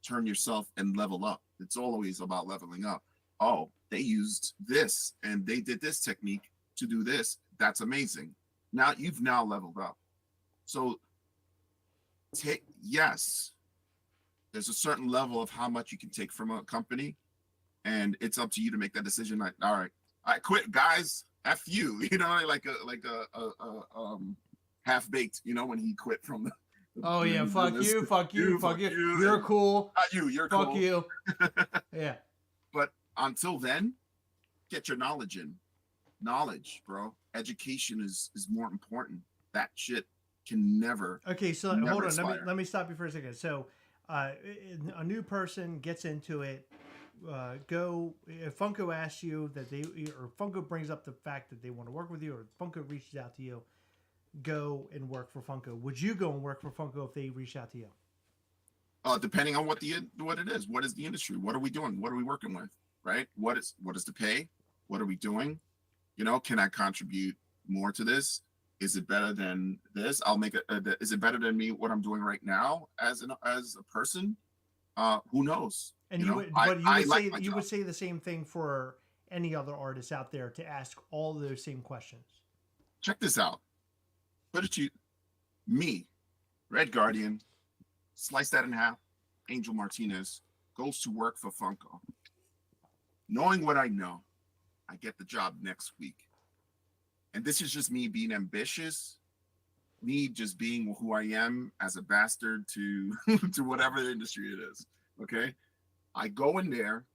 turn yourself and level up. It's always about leveling up. Oh, they used this and they did this technique to do this. That's amazing. Now you've now leveled up. So yes, there's a certain level of how much you can take from a company, and it's up to you to make that decision. Like, all right, I quit, guys. F you. You know, like a half baked. You know, when he quit from the. oh yeah, fuck this, you, fuck you, fuck fuck you. you, You're and cool. not you. You're Fuck cool. you. Yeah. But until then, get your knowledge in. Knowledge, bro. Education is more important. That shit can never, Okay, so hold never on. expire. Let me stop you for a second. So, uh, a new person gets into it. Go if Funko asks you that they or Funko brings up the fact that they want to work with you, or Funko reaches out to you, go and work for Funko. Would you go and work for Funko if they reach out to you? Depending on what it is, what is the industry? What are we doing? What are we working with? Right? What is the pay? What are we doing? You know, can I contribute more to this? Is it better than this? I'll make it. Is it better than me what I'm doing right now as a person? Who knows? And You you know, would, I but I like my you job. would say the same thing for any other artists out there to ask all those same questions. Check this out. Put it to me, Redguardian, slice that in half. Angel Martinez goes to work for Funko. Knowing what I know, I get the job next week. And this is just me being ambitious, me just being who I am as a bastard to to whatever the industry it is. Okay. I go in there.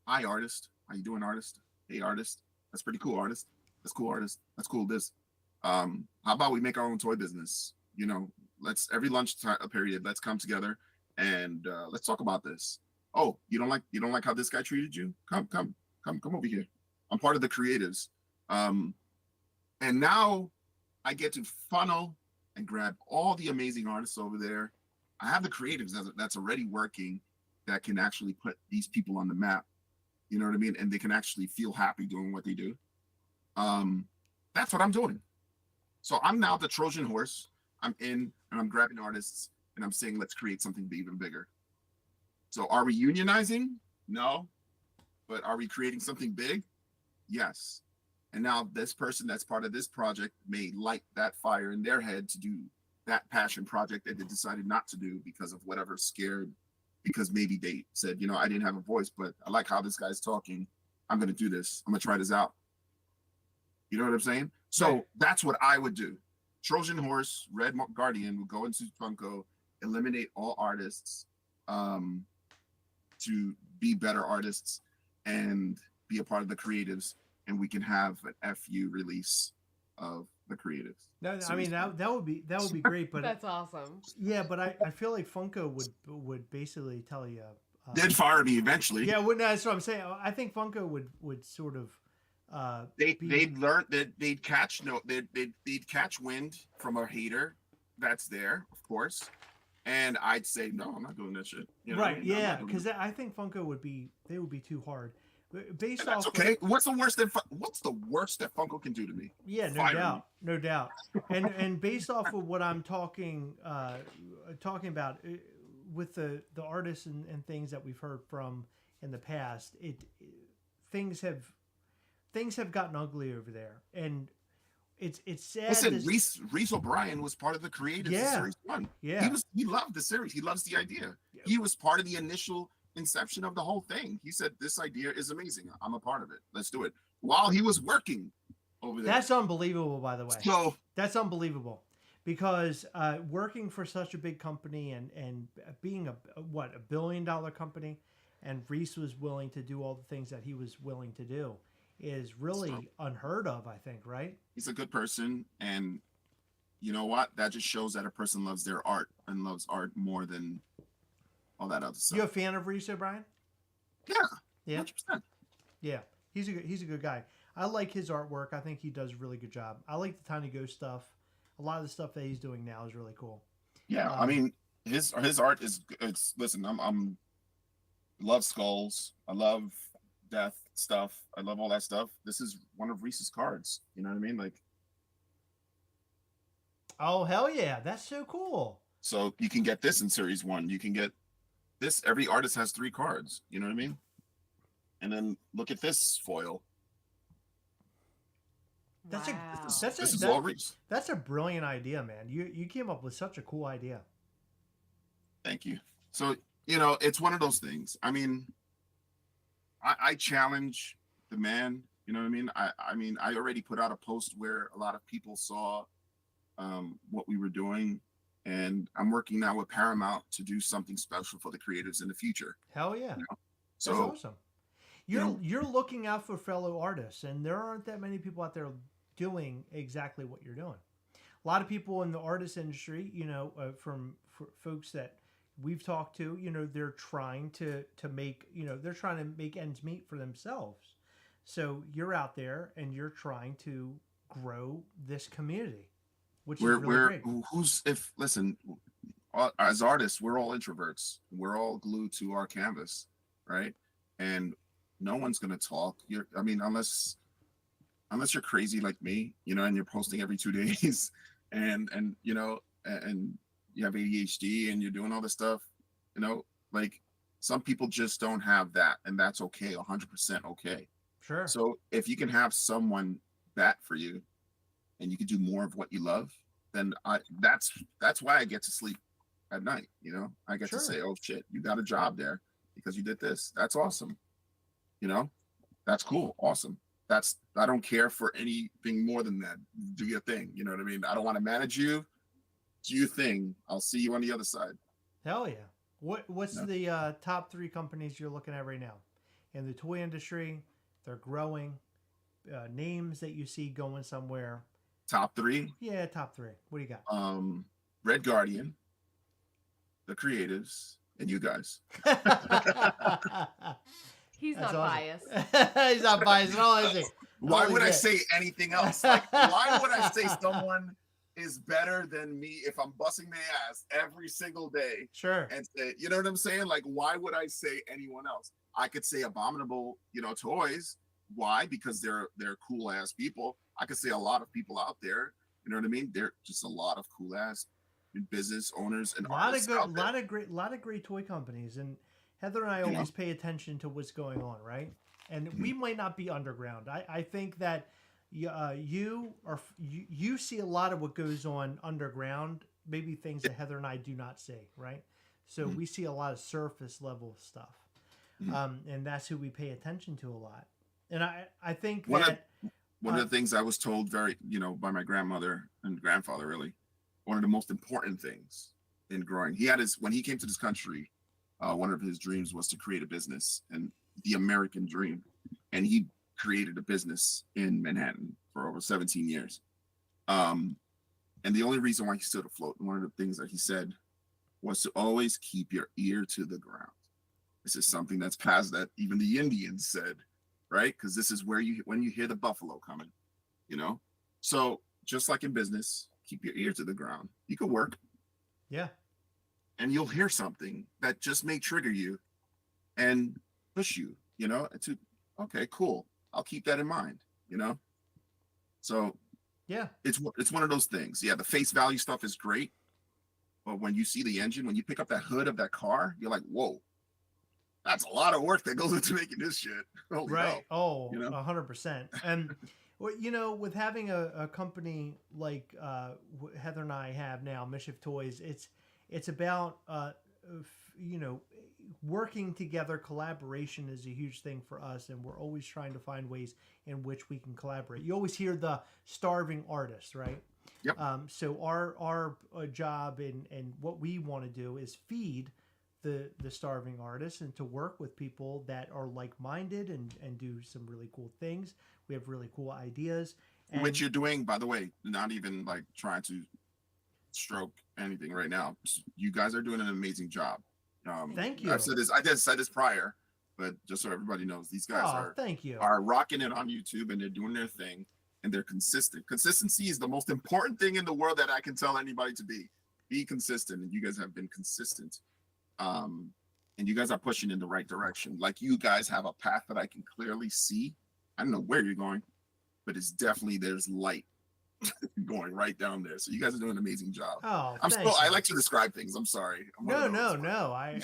Hi, artist. How you doing, artist? Hey, artist. That's pretty cool, artist. That's cool, artist. That's cool. This. How about we make our own toy business? You know, let's every lunch period, let's come together and let's talk about this. Oh, you don't like how this guy treated you? Come over here. I'm part of the creatives. And now I get to funnel and grab all the amazing artists over there. I have the creatives that's already working that can actually put these people on the map. You know what I mean? And they can actually feel happy doing what they do. That's what I'm doing. So I'm now the Trojan horse. I'm in and I'm grabbing artists and I'm saying, let's create something even bigger. So are we unionizing? No. But are we creating something big? Yes. And now this person that's part of this project may light that fire in their head to do that passion project that they decided not to do because of whatever scared, because maybe they said, you know, I didn't have a voice, but I like how this guy's talking. I'm going to do this. I'm going to try this out. You know what I'm saying? So Right. that's what I would do. Trojan Horse, Red Guardian would go into Funko, eliminate all artists to be better artists and be a part of the creatives, and we can have an FU release of the creatives. No, I Series mean one. that would be great, but That's awesome. yeah, but I feel like Funko would basically tell you. They'd fire me eventually. Yeah, well, no, that's what I'm saying. I think Funko would sort of. They'd learn that they'd catch they'd catch wind from a hater that's there, of course, and I'd say no, I'm not doing that shit. You know what I Right, mean? I'm yeah, not doing because it. I think Funko would be too hard. Based And that's off, okay. What's the worst that Funko can do to me? yeah, no Fire doubt, me. no doubt, and based off of what I'm talking about with the artists and things that we've heard from in the past, things have gotten ugly over there, and it's sad. Listen, Reese O'Brien was part of the creatives of Yeah. Series 1. Yeah. He loved the series. He loves the idea. He was part of the initial inception of the whole thing. He said, this idea is amazing. I'm a part of it. Let's do it. While he was working over there. That's unbelievable, by the way. So That's unbelievable, because working for such a big company and being a $1 billion company, and Reese was willing to do all the things that he was willing to do is really unheard of, I think, right? he's a good person, and you know what? That just shows that a person loves their art and loves art more than all that other stuff. You a fan of Reese O'Brien? Yeah, Yeah, 100%. yeah. He's a good guy. I like his artwork. I think he does a really good job. I like the Tiny Ghost stuff. A lot of the stuff that he's doing now is really cool. Yeah, I mean his art is it's listen, I'm love skulls. I love death stuff. I love all that stuff. This is one of Reese's cards. You know what I mean? Like, Oh hell yeah, that's so cool. so you can get this in series 1. You can get this. Every artist has 3 cards. You know what I mean? And then look at this foil. That's Wow. This is all Reese. That's a brilliant idea, man. You came up with such a cool idea. Thank you. So, you know, it's one of those things. I mean, I challenge the man. You know what I mean? I mean, I already put out a post where a lot of people saw what we were doing, and I'm working now with Paramount to do something special for the creatives in the future. Hell yeah. You know? That's So awesome. know- You're looking out for fellow artists, and there aren't that many people out there doing exactly what you're doing. A lot of people in the artist industry, from folks that we've talked to, they're trying to make, they're trying to make ends meet for themselves. So you're out there and you're trying to grow this community, which is really great. who's if listen, as artists, we're all introverts. We're all glued to our canvas, right? And no one's gonna talk. I mean, unless you're crazy like me, and you're posting every 2 days, and you have ADHD and you're doing all this stuff, like some people just don't have that, and that's okay, 100% okay. Sure. So if you can have someone bat for you, and you can do more of what you love, then that's why I get to sleep at night. I get to say, oh shit, you got a job there because you did this. That's awesome. That's cool. Awesome. I don't care for anything more than that. Do your thing. You know what I mean? I don't want to manage you. Do your thing. I'll see you on the other side. Hell yeah. What's the top 3 companies you're looking at right now in the toy industry? They're growing. Names that you see going somewhere. Top 3. Yeah, top 3. What do you got? Redguardian, the creatives, and you guys. He's That's not awesome. biased. He's not biased at all, is he? Why Oh, would I yeah. say anything else? Like, why would I say someone is better than me if I'm busting their ass every single day Sure. and say, you know what I'm saying? Like, why would I say anyone else? I could say Abominable, toys. Why? Because they're cool ass people. I could say a lot of people out there. You know what I mean? They're just a lot of cool ass business owners and A lot of artists good, out there. lot of great toy companies, and Heather and I You know? always pay attention to what's going on, right? And we might not be underground. I think that you see a lot of what goes on underground, maybe things that Heather and I do not see, right? So we see a lot of surface level stuff, and that's who we pay attention to a lot. And I think One that of the things I was told by my grandmother and grandfather, really, one of the most important things in growing, when he came to this country, one of his dreams was to create a business, and the American dream. And he created a business in Manhattan for over 17 years. And the only reason why he stood afloat, and one of the things that he said, was to always keep your ear to the ground. This is something that's past that even the Indians said, right? Because this is when you hear the buffalo coming, So just like in business, keep your ear to the ground. You can work. Yeah. And you'll hear something that just may trigger you and push you, to, okay, cool. I'll keep that in mind, So yeah, it's one of those things. Yeah, the face value stuff is great. But when you see the engine, when you pick up that hood of that car, you're like, whoa, that's a lot of work that goes into making this shit. Holy right. hell. 100%. And with having a company like Heather and I have now, Mischief Toys, it's about working together. Collaboration is a huge thing for us, and we're always trying to find ways in which we can collaborate. You always hear the starving artist, right? Yep. So our job and what we want to do is feed the starving artists and to work with people that are like-minded and do some really cool things. We have really cool ideas. And which you're doing, by the way, not even like trying to stroke anything right now. You guys are doing an amazing job. Thank you. I did said this prior, but just so everybody knows, these guys thank you. are rocking it on YouTube, and they're doing their thing, and they're consistent. Consistency is the most important thing in the world that I can tell anybody to be. Be consistent, and you guys have been consistent. And you guys are pushing in the right direction. Like, you guys have a path that I can clearly see. I don't know where you're going, but it's definitely, there's light going right down there. So you guys are doing an amazing job. Oh, I like to describe things. I'm sorry. No. I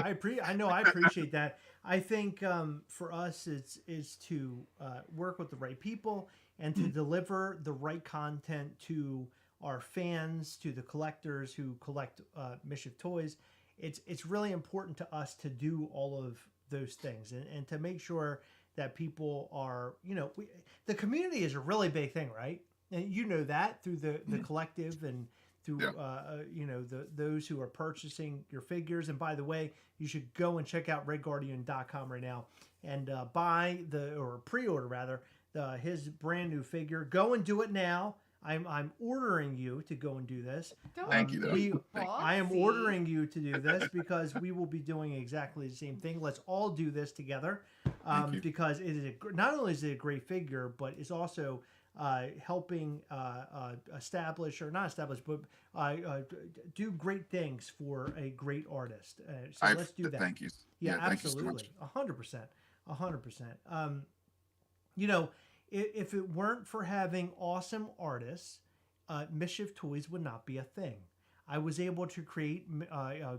appreciate that. I think for us, it's to work with the right people and to deliver the right content to our fans, to the collectors who collect Mischief Toys. It's really important to us to do all of those things and to make sure that people are, the community is a really big thing, right? And you know that through the collective and through those who are purchasing your figures. And by the way, you should go and check out redguardian.com right now and buy pre-order rather his brand new figure. Go and do it now. I'm ordering you to go and do this. Thank you. I am ordering you to do this because we will be doing exactly the same thing. Let's all do this together because it is not only is it a great figure, but it's also helping do great things for a great artist. So let's do that. Thank you. Yeah, absolutely. 100%. If it weren't for having awesome artists, Mischief Toys would not be a thing. I was able to create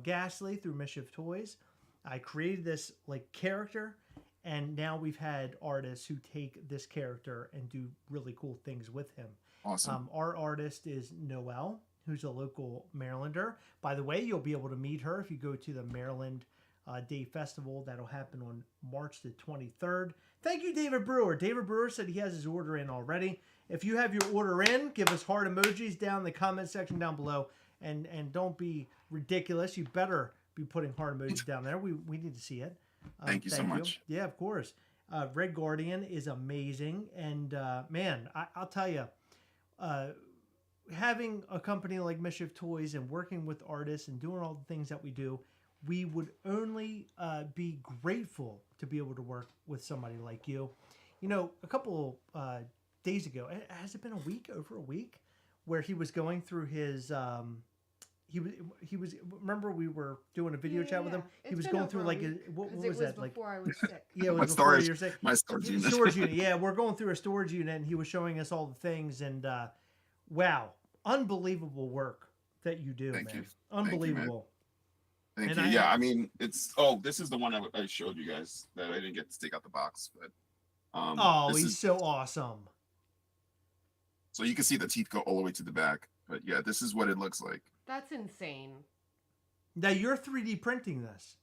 Ghastly through Mischief Toys. I created this character, and now we've had artists who take this character and do really cool things with him. Awesome. Our artist is Noelle, who's a local Marylander. By the way, you'll be able to meet her if you go to the Maryland Day Festival. That'll happen on March the 23rd. Thank you, David Brewer. David Brewer said he has his order in already. If you have your order in, give us heart emojis down in the comment section down below. And don't be ridiculous. You better be putting heart emojis down there. We need to see it. Thank you so much. Yeah, of course. Redguardian is amazing. And man, I'll tell you, having a company like Mischief Toys and working with artists and doing all the things that we do, we would only be grateful to be able to work with somebody like you. You know, a couple days ago, has it been a week? Over a week, where he was going through his. He was. Remember, we were doing a video chat with him. He It's was been going over through a like week, what 'cause was it that like? before I was sick. Yeah, it My was before storage, you were sick. my storage unit. Storage unit. Yeah, we're going through a storage unit, and he was showing us all the things. And wow, unbelievable work that you do, Thank man. you. Unbelievable. Thank And you. I- Yeah, I mean, it's. Oh, this is the one I showed you guys that I didn't get to take out the box, but Oh, this he's is so awesome. so you can see the teeth go all the way to the back. But yeah, this is what it looks like. That's insane. Now you're 3D printing this.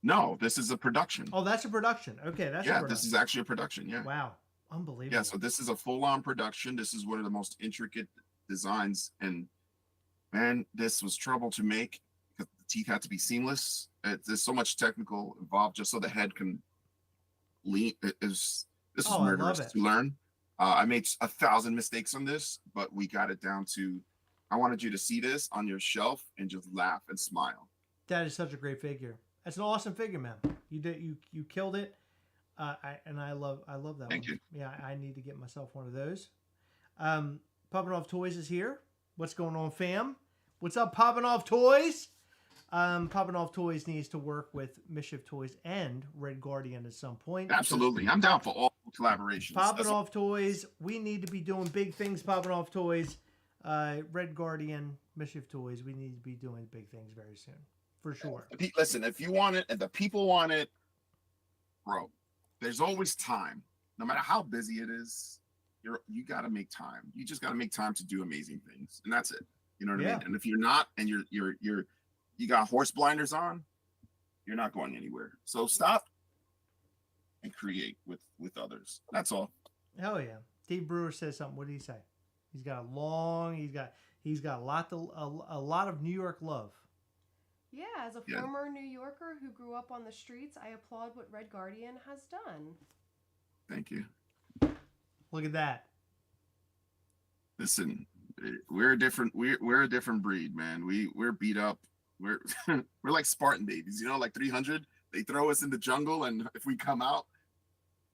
No, this is a production. Oh, that's a production. Okay, that's a Yeah, production. this is actually a production. Yeah. Wow, unbelievable. Yeah, so this is a full-on production. This is one of the most intricate designs, and man, this was trouble to make because the teeth had to be seamless. There's so much technical involved just so the head can lean. This is Oh, I love murderous it. to learn. I made 1,000 mistakes on this, but we got it down to. I wanted you to see this on your shelf and just laugh and smile. That is such a great figure. That's an awesome figure, man. You did you killed it. I love that Thank one. you. Yeah, I need to get myself one of those. Popping Off Toys is here. What's going on, fam? What's up, Popping Off Toys? Popping Off Toys needs to work with Mischief Toys and Redguardian at some point. Absolutely, I'm down for all collaborations. Popping Off Toys, we need to be doing big things. Popping Off Toys, Redguardian, Mischief Toys, we need to be doing big things very soon, for sure. Listen, if you want it and the people want it, bro, there's always time. No matter how busy it is, you got to make time. You just got to make time to do amazing things, and that's it. You know what I Yeah. mean? And if you're not, and you got horse blinders on, you're not going anywhere. So stop and create with others. That's all. Hell yeah. Dave Brewer says something. What did he say? He's got a lot of New York love. Yeah, as a Yeah. former New Yorker who grew up on the streets, I applaud what Redguardian has done. Thank you. Look at that. Listen, we're a different breed, man. We're beat up. We're we're like Spartan babies, like 300. They throw us in the jungle, and if we come out,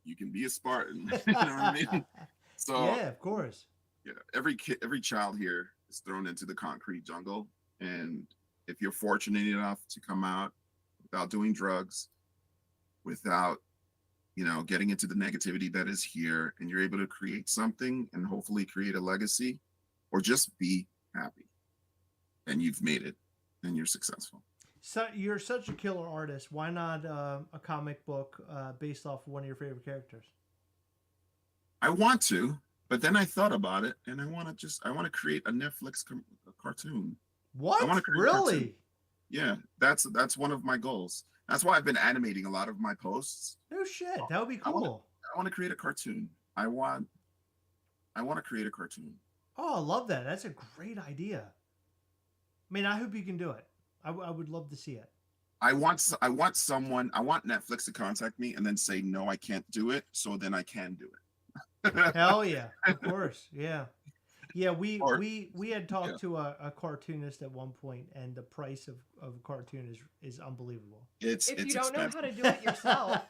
you can be a Spartan. You know what I mean? So Yeah, of course. yeah, every child here is thrown into the concrete jungle, and if you're fortunate enough to come out without doing drugs, without getting into the negativity that is here, and you're able to create something and hopefully create a legacy, or just be happy, and you've made it, and you're successful. So you're such a killer artist. Why not a comic book based off one of your favorite characters? I want to, but then I thought about it, and I want to create a Netflix cartoon. What? I wanna create a Really? cartoon. Yeah, that's one of my goals. That's why I've been animating a lot of my posts. No shit. That would be I wanna- cool. I want to create a cartoon. I want to create a cartoon. Oh, I love that. That's a great idea. I mean, I hope you can do it. I would love to see it. I want Netflix to contact me and then say no, I can't do it. So then I can do it. Hell yeah, of course, yeah, yeah. We Or- had talked yeah. to a cartoonist at one point, and the price of a cartoon is unbelievable. It's If you it's don't know expensive. how to do it yourself,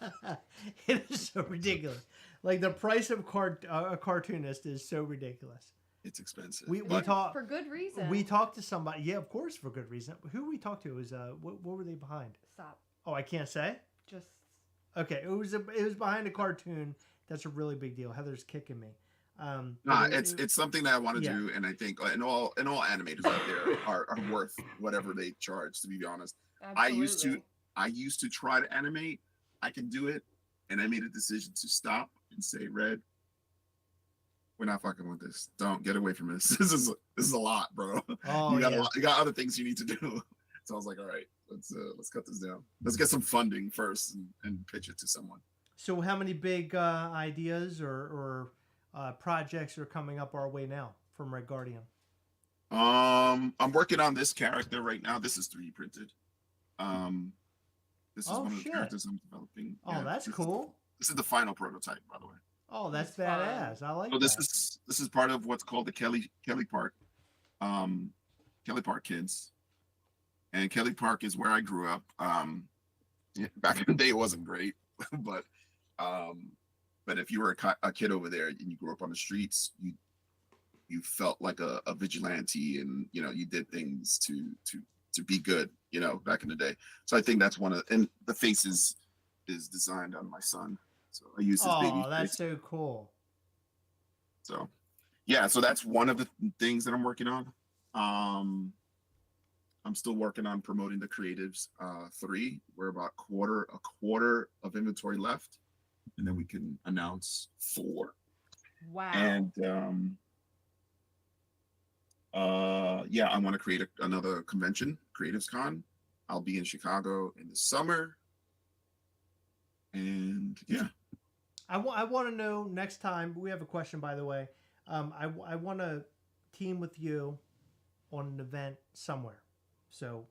It is so ridiculous. Like the price of a cartoonist is so ridiculous. It's expensive. We But talk. for good reason. We talked to somebody. Yeah, of course, for good reason. Who we talked to was what were they behind? Stop. Oh, I can't say. Just Okay, it was behind a cartoon. That's a really big deal. Heather's kicking me. But Nah, it- it's something that I want to yeah. do, and I think and all animators out there are worth whatever they charge. To be honest, absolutely. I used to try to animate. I can do it, and I made a decision to stop and say, "Red, we're not fucking with this. Don't get away from this. This is a lot, bro. Oh, you got yeah. you got other things you need to do." So I was like, "All right, let's cut this down. Let's get some funding first and pitch it to someone." So, how many big ideas or projects are coming up our way now from Redguardian? I'm working on this character right now. This is 3D printed. This is Oh, one of the shit. characters I'm developing. Oh, Yeah, that's this is- cool. This is the final prototype, by the way. Oh, that's That's fun. badass. I like So that. this is part of what's called the Kelly Park Kids, and Kelly Park is where I grew up. Back in the day, it wasn't great, but if you were a kid over there and you grew up on the streets, you felt like a vigilante, and you did things to be good, back in the day. So I think that's and the face is designed on my son, so I use his baby Oh, that's face. so cool. So yeah, so that's one of the things that I'm working on. I'm still working on promoting the creatives 3. We're about a quarter of inventory left, and then we can announce 4. Wow. And yeah, I want to create another convention, Creatives Con. I'll be in Chicago in the summer, and yeah. I want to know next time. We have a question, by the way. I want to team with you on an event somewhere. So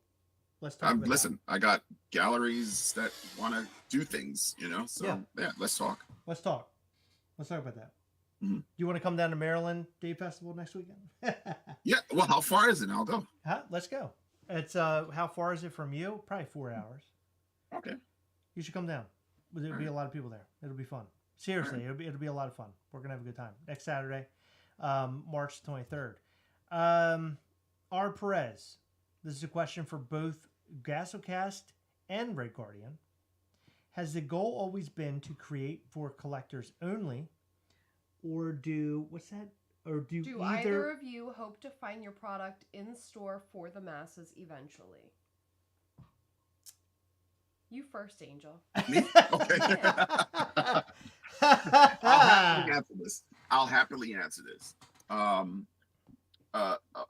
let's talk about listen, I got galleries that want to do things, so yeah, let's talk. Let's talk about that. Mm-hmm. You want to come down to Maryland Day Festival next weekend? Yeah, well, how far is it? I'll go. Let's go. It's how far is it from you? Probably 4 hours. Okay. You should come down. There'll be a lot of people there. It'll be fun. Seriously, it'll be a lot of fun. We're gonna have a good time next Saturday, March 23rd. R. Perez. This is a question for both Gastlecast and Redguardian. Has the goal always been to create for collectors only, or do either of you hope to find your product in store for the masses eventually? You first, Angel. Me? Okay. I'll happily answer this.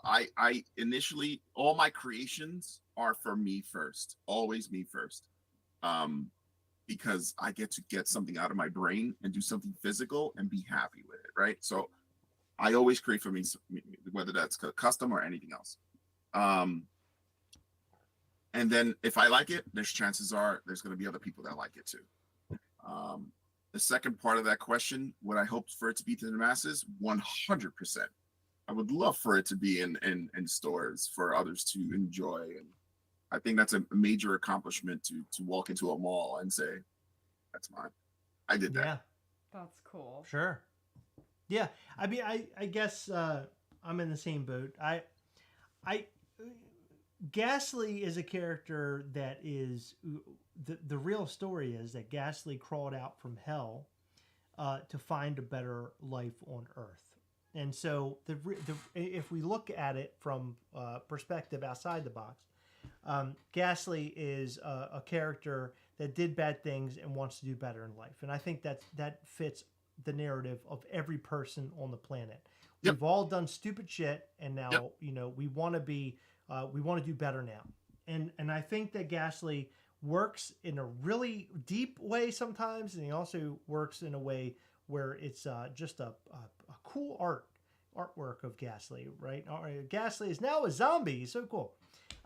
I initially, all my creations are for me first, always me first, because I get to get something out of my brain and do something physical and be happy with it, right? So I always create for me, whether that's custom or anything else. And then if I like it, there's chances are there's going to be other people that like it too. The second part of that question, would I hope for it to be to the masses? 100%. I would love for it to be in stores for others to enjoy. And I think that's a major accomplishment to walk into a mall and say, that's mine. I did that. Yeah. That's cool. Sure. Yeah. I mean, I guess I'm in the same boat. Ghastly is a character that is the real story is that Ghastly crawled out from hell to find a better life on Earth. And so if we look at it from perspective outside the box, Ghastly is a character that did bad things and wants to do better in life. And I think that fits the narrative of every person on the planet. Yep. We've all done stupid shit, and now we want to do better now. And I think that Ghastly works in a really deep way sometimes, and he also works in a way where it's just a cool artwork of Ghastly, right? Ghastly is now a zombie. He's so cool.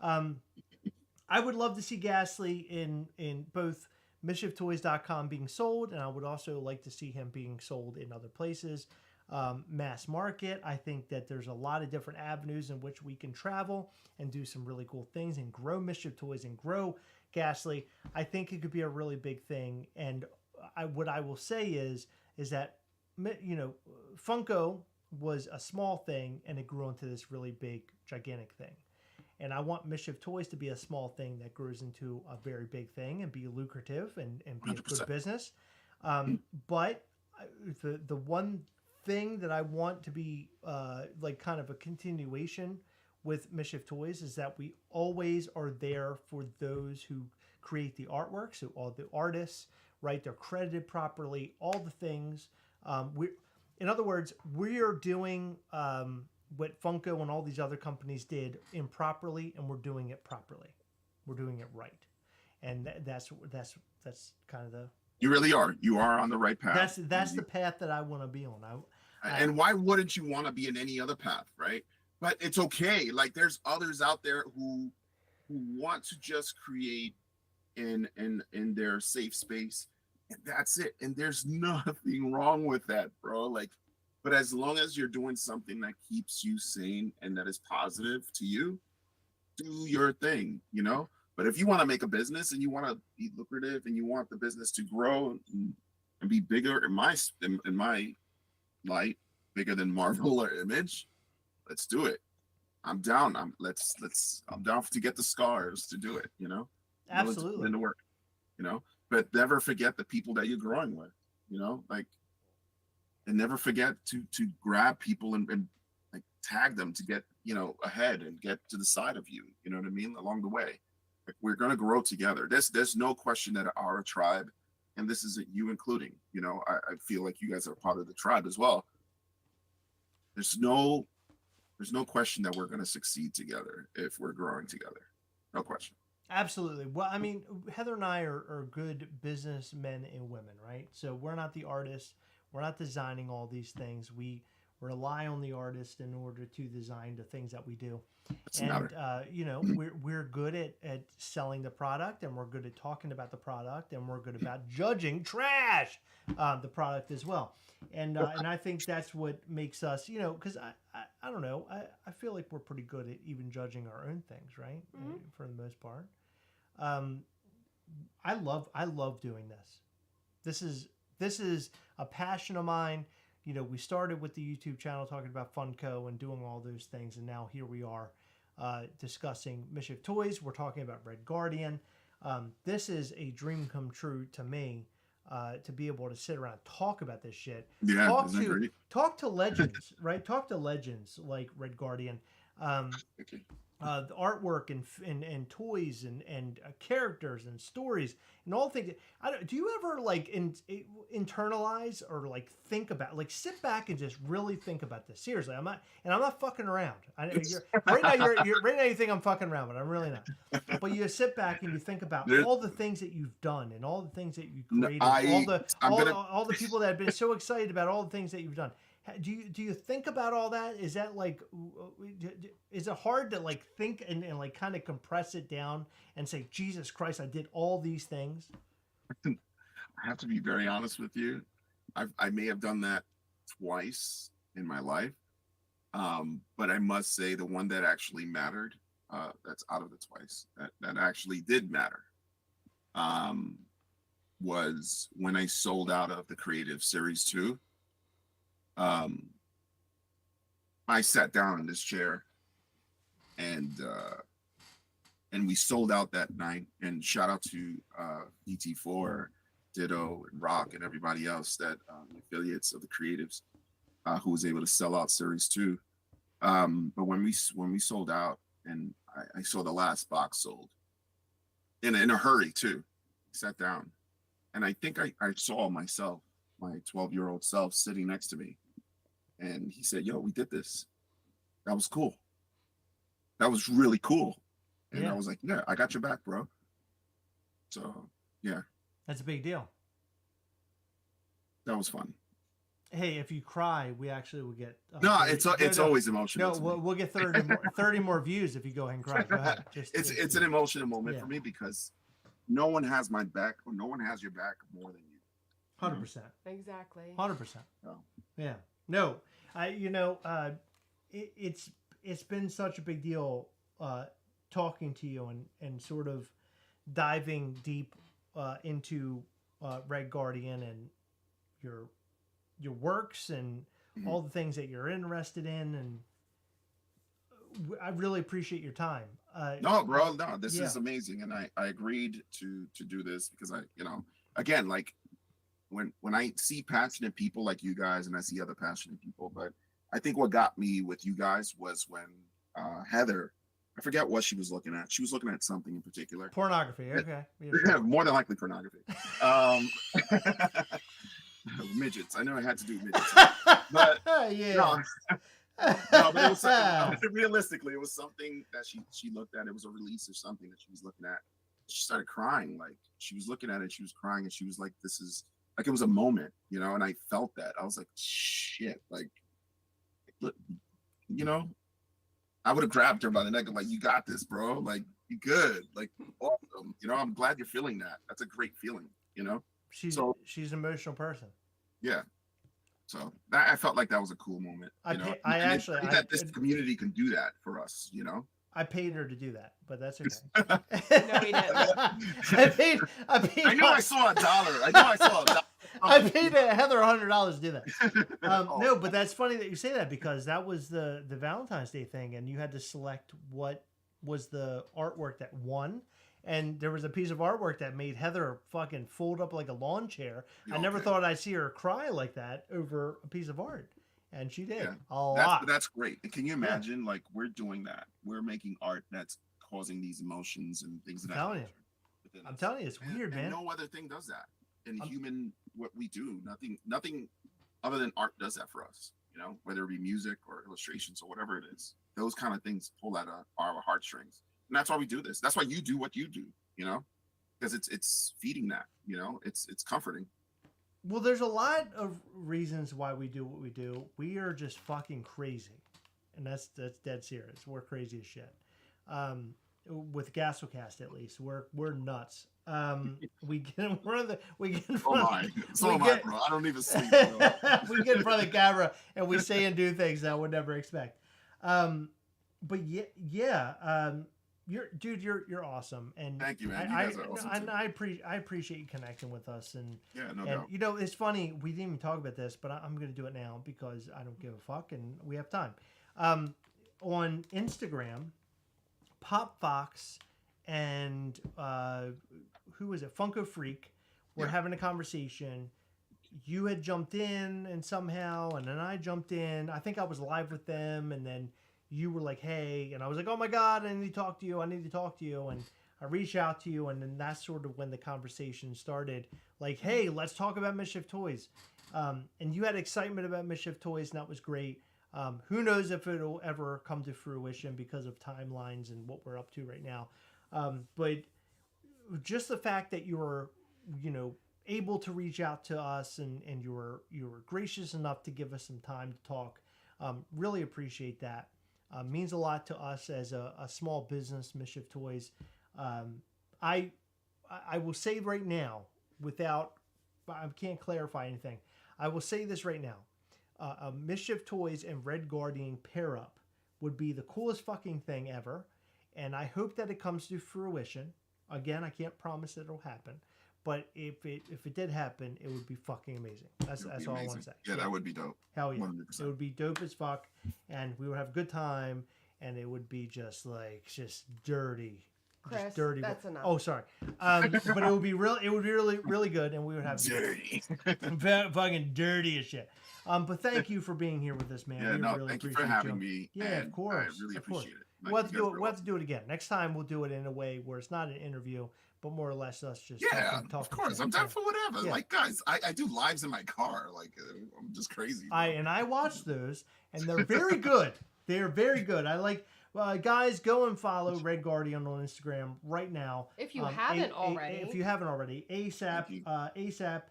I would love to see Ghastly in both MischiefToys.com being sold, and I would also like to see him being sold in other places. Mass market. I think that there's a lot of different avenues in which we can travel and do some really cool things and grow Mischief Toys and grow Ghastly. I think it could be a really big thing. And what I will say is that, Funko was a small thing and it grew into this really big, gigantic thing. And I want Mischief Toys to be a small thing that grows into a very big thing and be lucrative and be 100%. A good business. But the one thing that I want to be like kind of a continuation with Mischief Toys is that we always are there for those who create the artwork. So all the artists, right? They're credited properly, all the things. In other words, we are doing what Funko and all these other companies did improperly, and we're doing it properly. We're doing it right. And that's kind of the... You really are. You are on the right path. That's the path that I want to be on. And why wouldn't you want to be in any other path, right? But it's okay. Like there's others out there who want to just create in their safe space, and that's it. And there's nothing wrong with that, bro. Like, but as long as you're doing something that keeps you sane and that is positive to you, do your thing, you know. But if you want to make a business and you want to be lucrative and you want the business to grow and be bigger in my light, bigger than Marvel or Image, let's do it. I'm down. I'm down to get the scars to do it, you know. Willing to put Absolutely. in the work, you know. But never forget the people that you're growing with, you know, like, and never forget to grab people and like tag them to get, you know, ahead and get to the side of you, you know what I mean, along the way. Like, we're gonna grow together. There's no question that our tribe, and this isn't you including, you know, I feel like you guys are part of the tribe as well. There's no question that we're gonna succeed together if we're growing together. No question. Absolutely. Well, I mean, Heather and I are good businessmen and women, right? So we're not the artists. We're not designing all these things. We rely on the artist in order to design the things that we do. Doesn't And matter. you know, we're good at selling the product, and we're good at talking about the product, and we're good about judging trash the product as well. And I think that's what makes us, you know, because I don't know, I feel like we're pretty good at even judging our own things, right? For the most part. Um, I love doing this. This is a passion of mine. You know, we started with the YouTube channel talking about Funko and doing all those things, and now here we are discussing Mischief Toys. We're talking about Redguardian. This is a dream come true to me to be able to sit around and talk about this shit. Yeah, isn't that great? Talk to legends, right? Talk to legends like Redguardian. Okay. The artwork and toys and characters and stories and all things. Do you ever like internalize or like think about, like sit back and just really think about this? Seriously, I'm not fucking around. Right now you think I'm fucking around, but I'm really not. But you sit back and you think about all the things that you've done and all the things that you created, all the people that have been so excited about all the things that you've done. Do you think about all that? Is that like, is it hard to like think and like kind of compress it down and say, Jesus Christ, I did all these things? I have to be very honest with you. I may have done that twice in my life, but I must say the one that actually mattered, that's out of the twice that actually did matter, was when I sold out of the Creative Series 2. I sat down in this chair and we sold out that night, and shout out to DT4, Ditto, and Rock, and everybody else that affiliates of the creatives who was able to sell out Series 2. But when we sold out, and I saw the last box sold in a hurry too, I sat down, and I think I saw myself, my 12-year-old self, sitting next to me. And he said, "Yo, we did this. That was cool. That was really cool." And I was like, "Yeah, I got your back, bro." So, yeah. That's a big deal. That was fun. Hey, if you cry, we actually will get... No, it's always emotional. No, we'll get 30 more views if you go ahead and cry. Go ahead. It's an emotional moment for me, because no one has my back, or no one has your back more than you. 100%. Exactly. 100%. Oh. Yeah. No, it's been such a big deal talking to you and sort of diving deep into Redguardian and your works and all the things that you're interested in, and I really appreciate your time. No, bro, no, this is amazing, and I agreed to do this because again, like, when I see passionate people like you guys, and I see other passionate people, but I think what got me with you guys was when Heather, I forget what she was looking at. She was looking at something in particular. Pornography, okay. More than likely pornography. Midgets. I know I had to do midgets. But no, but it was realistically, it was something that she looked at. It was a release or something that she was looking at. She started crying. Like, she was looking at it, she was crying, and she was like, "This is..." Like, it was a moment, and I felt that. I was like, shit, like, look, I would have grabbed her by the neck and like, "You got this, bro. Like, you good. Like, awesome. I'm glad you're feeling that. That's a great feeling, She's an emotional person. Yeah. So I felt like that was a cool moment. I think that this community can do that for us, I paid her to do that, but that's okay. No, he didn't. I paid. I know I saw $1. I know I saw $1. I paid Heather $100 to do that. Oh. No, but that's funny that you say that because that was the Valentine's Day thing, and you had to select what was the artwork that won. And there was a piece of artwork that made Heather fucking fold up like a lawn chair. I never thought I'd see her cry like that over a piece of art. And she did a lot. That's great. Can you imagine, like, we're doing that. We're making art that's causing these emotions and things of that nature. I'm telling you, it's weird, man. No other thing does that. In human, what we do, nothing other than art does that for us. You know, whether it be music or illustrations or whatever it is. Those kind of things pull at our heartstrings. And that's why we do this. That's why you do what you do, you know, because it's feeding that, you know, it's comforting. Well, there's a lot of reasons why we do what we do. We are just fucking crazy, and that's dead serious. We're crazy as shit. With Gastlecast, at least, we're nuts. We get in front of bro. I don't even sleep. We get in front of the camera and we say and do things that I would never expect. But you're awesome, and thank you, man. You guys are awesome too. I appreciate you connecting with us, and no doubt. You know, it's funny, we didn't even talk about this, but I'm going to do it now because I don't give a fuck, and we have time. On Instagram, Pop Fox and who is it? Funko Freak were having a conversation. You had jumped in and somehow, and then I jumped in. I think I was live with them, and then you were like, hey, and I was like, oh my God, I need to talk to you. And I reached out to you, and then that's sort of when the conversation started. Like, hey, let's talk about Mischief Toys. And you had excitement about Mischief Toys, and that was great. Who knows if it'll ever come to fruition because of timelines and what we're up to right now. But just the fact that you were, you know, able to reach out to us and you were gracious enough to give us some time to talk. Really appreciate that. Means a lot to us as a small business, Mischief Toys. I will say right now, I can't clarify anything. I will say this right now. Mischief Toys and Redguardian pair up would be the coolest fucking thing ever. And I hope that it comes to fruition. Again, I can't promise that it'll happen. But if it did happen, it would be fucking amazing. That's all I want to say. Yeah, that would be dope. Hell yeah. 100%. It would be dope as fuck, and we would have a good time, and it would be just dirty. Chris, just dirty. that's enough. Oh, sorry. But it would be really good, and we would have dirty. fucking dirty as shit. But thank you for being here with us, man. Yeah, we no, really thank you appreciate for having me. Yeah, of course. I really appreciate it. Like, We'll have to do it again. Next time we'll do it in a way where it's not an interview, but more or less us just talking. Of course. I'm down for whatever. Yeah. Like, guys, I do lives in my car. Like, I'm just crazy. I watch those, and they're very good. They're very good. I like. Guys, go and follow Redguardian on Instagram right now. If you haven't already. If you haven't already, ASAP.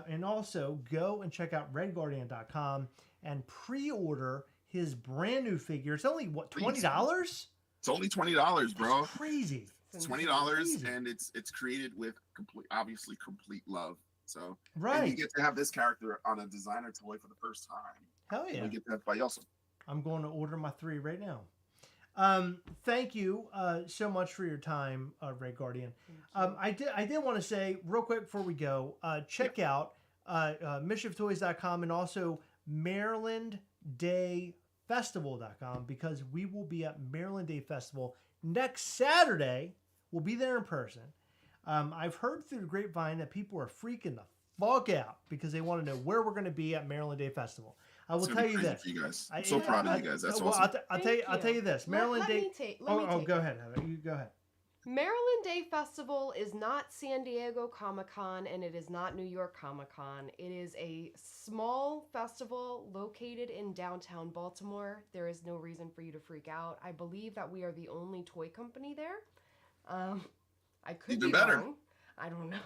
And also go and check out redguardian.com and pre-order his brand new figure. It's only what, $20? It's only $20, bro. That's crazy. It's $20, and it's created with complete love. So right, and you get to have this character on a designer toy for the first time. Hell yeah! And you get that by also. I'm going to order my 3 right now. Thank you so much for your time, Redguardian. I did want to say real quick before we go, check out mischieftoys.com and also MarylandDayFestival.com because we will be at Maryland Day Festival next Saturday. We'll be there in person. I've heard through the grapevine that people are freaking the fuck out because they want to know where we're going to be at Maryland Day Festival. I will tell you this. You guys. I'm so proud of you guys. That's awesome. I'll tell you this. Maryland Day. Go ahead, Heather. You go ahead. Maryland Day Festival is not San Diego Comic-Con and it is not New York Comic-Con. It is a small festival located in downtown Baltimore. There is no reason for you to freak out. I believe that we are the only toy company there. I could Even be better. wrong. I don't know.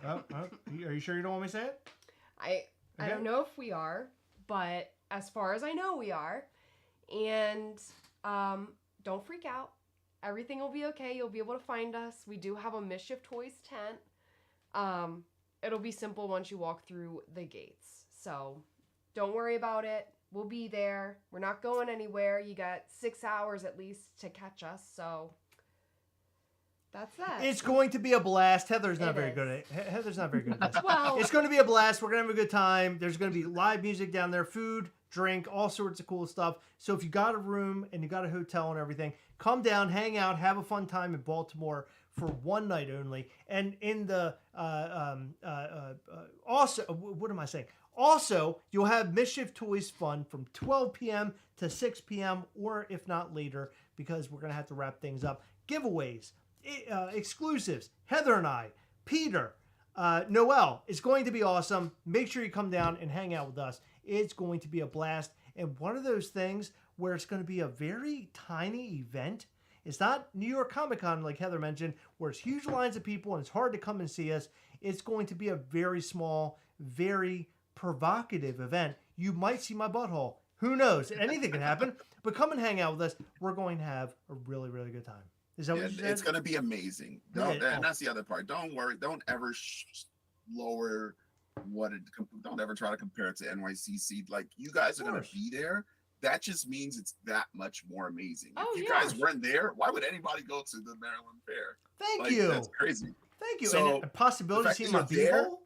Are you sure you don't want me to say it? I don't know if we are, but as far as I know, we are. And don't freak out. Everything will be okay. You'll be able to find us. We do have a Mischief Toys tent. It'll be simple once you walk through the gates. So don't worry about it. we'll be there. We're not going anywhere. You got 6 hours at least to catch us, so that's that. It's going to be a blast. Heather's not It very is. good at Heather's not very good at this. Well, It's going to be a blast. We're going to have a good time. There's going to be live music down there, food, drink, all sorts of cool stuff. So if you got a room and you got a hotel and everything, come down, hang out, have a fun time in Baltimore for one night only. And in the also, what am I saying? Also, you'll have Mischief Toys fun from 12 p.m. to 6 p.m. or if not later, because we're going to have to wrap things up. Giveaways, exclusives. Heather and I, Peter, Noel. It's going to be awesome. Make sure you come down and hang out with us. It's going to be a blast. And one of those things where it's going to be a very tiny event. It's not New York Comic Con, like Heather mentioned, where it's huge lines of people and it's hard to come and see us. It's going to be a very small, very provocative event. You might see my butthole. Who knows? Anything can happen. But come and hang out with us. We're going to have a really, really good time. Is that what you said? It's going to be amazing. And that's the other part. Don't worry. Don't ever lower don't ever try to compare it to NYCC. Like, you guys are going to be there. That just means it's that much more amazing. If you guys weren't there, why would anybody go to the Maryland Fair? Thank you. That's crazy. Thank you. So, and a possibility to see my there, beehole?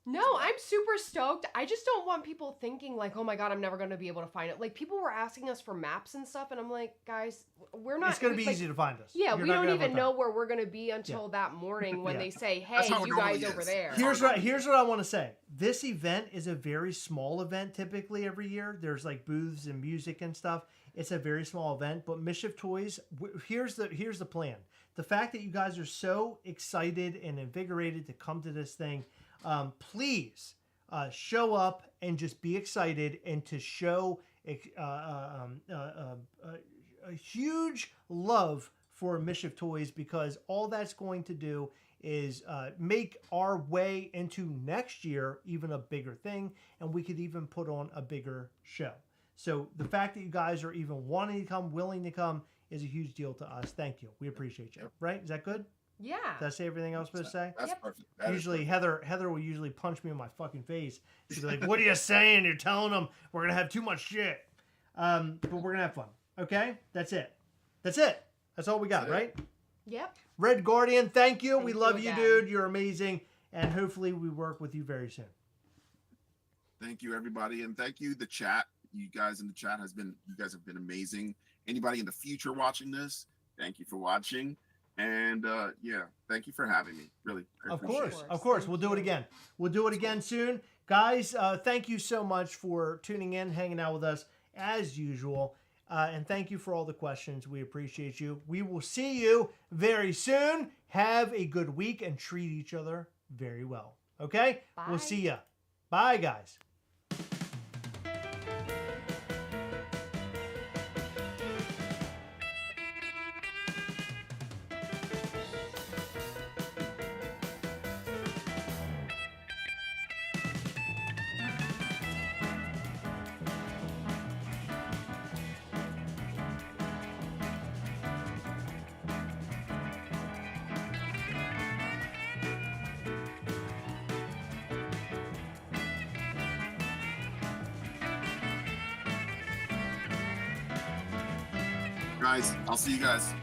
no, I'm super stoked. I just don't want people thinking like, oh my God, I'm never going to be able to find it. Like, people were asking us for maps and stuff, and I'm like, guys, we're not. It's going to be easy to find us. Yeah, You're we not don't gonna have even a know time. where we're going to be until that morning when they say, hey, how it you guys normally over is. there. Here's what I want to say. This event is a very small event typically every year. There's like booths and music and stuff. It's a very small event, but Mischief Toys, here's the plan. The fact that you guys are so excited and invigorated to come to this thing, please show up and just be excited and to show a huge love for Mischief Toys, because all that's going to do is make our way into next year even a bigger thing, and we could even put on a bigger show. So the fact that you guys are even wanting to come, willing to come, is a huge deal to us. Thank you. We appreciate you. Right? Is that good? Yeah. Did I say everything I was supposed to say? That's perfect. That is Usually perfect. Heather will usually punch me in my fucking face. She'll be like, what are you saying? You're telling them we're going to have too much shit. But we're going to have fun. Okay? That's it. That's all we got, right? Yep. Redguardian, thank you. Thank We you love you, again. dude. You're amazing. And hopefully we work with you very soon. Thank you, everybody. And thank you, the chat. You guys in the chat you guys have been amazing. Anybody in the future watching this, thank you for watching. And thank you for having me. Really. I appreciate it. Of course. We'll do it again. We'll do it again soon. Guys, thank you so much for tuning in, hanging out with us as usual. And thank you for all the questions. We appreciate you. We will see you very soon. Have a good week and treat each other very well. Okay? Bye. We'll see ya. Bye, guys. Guys, I'll see you guys.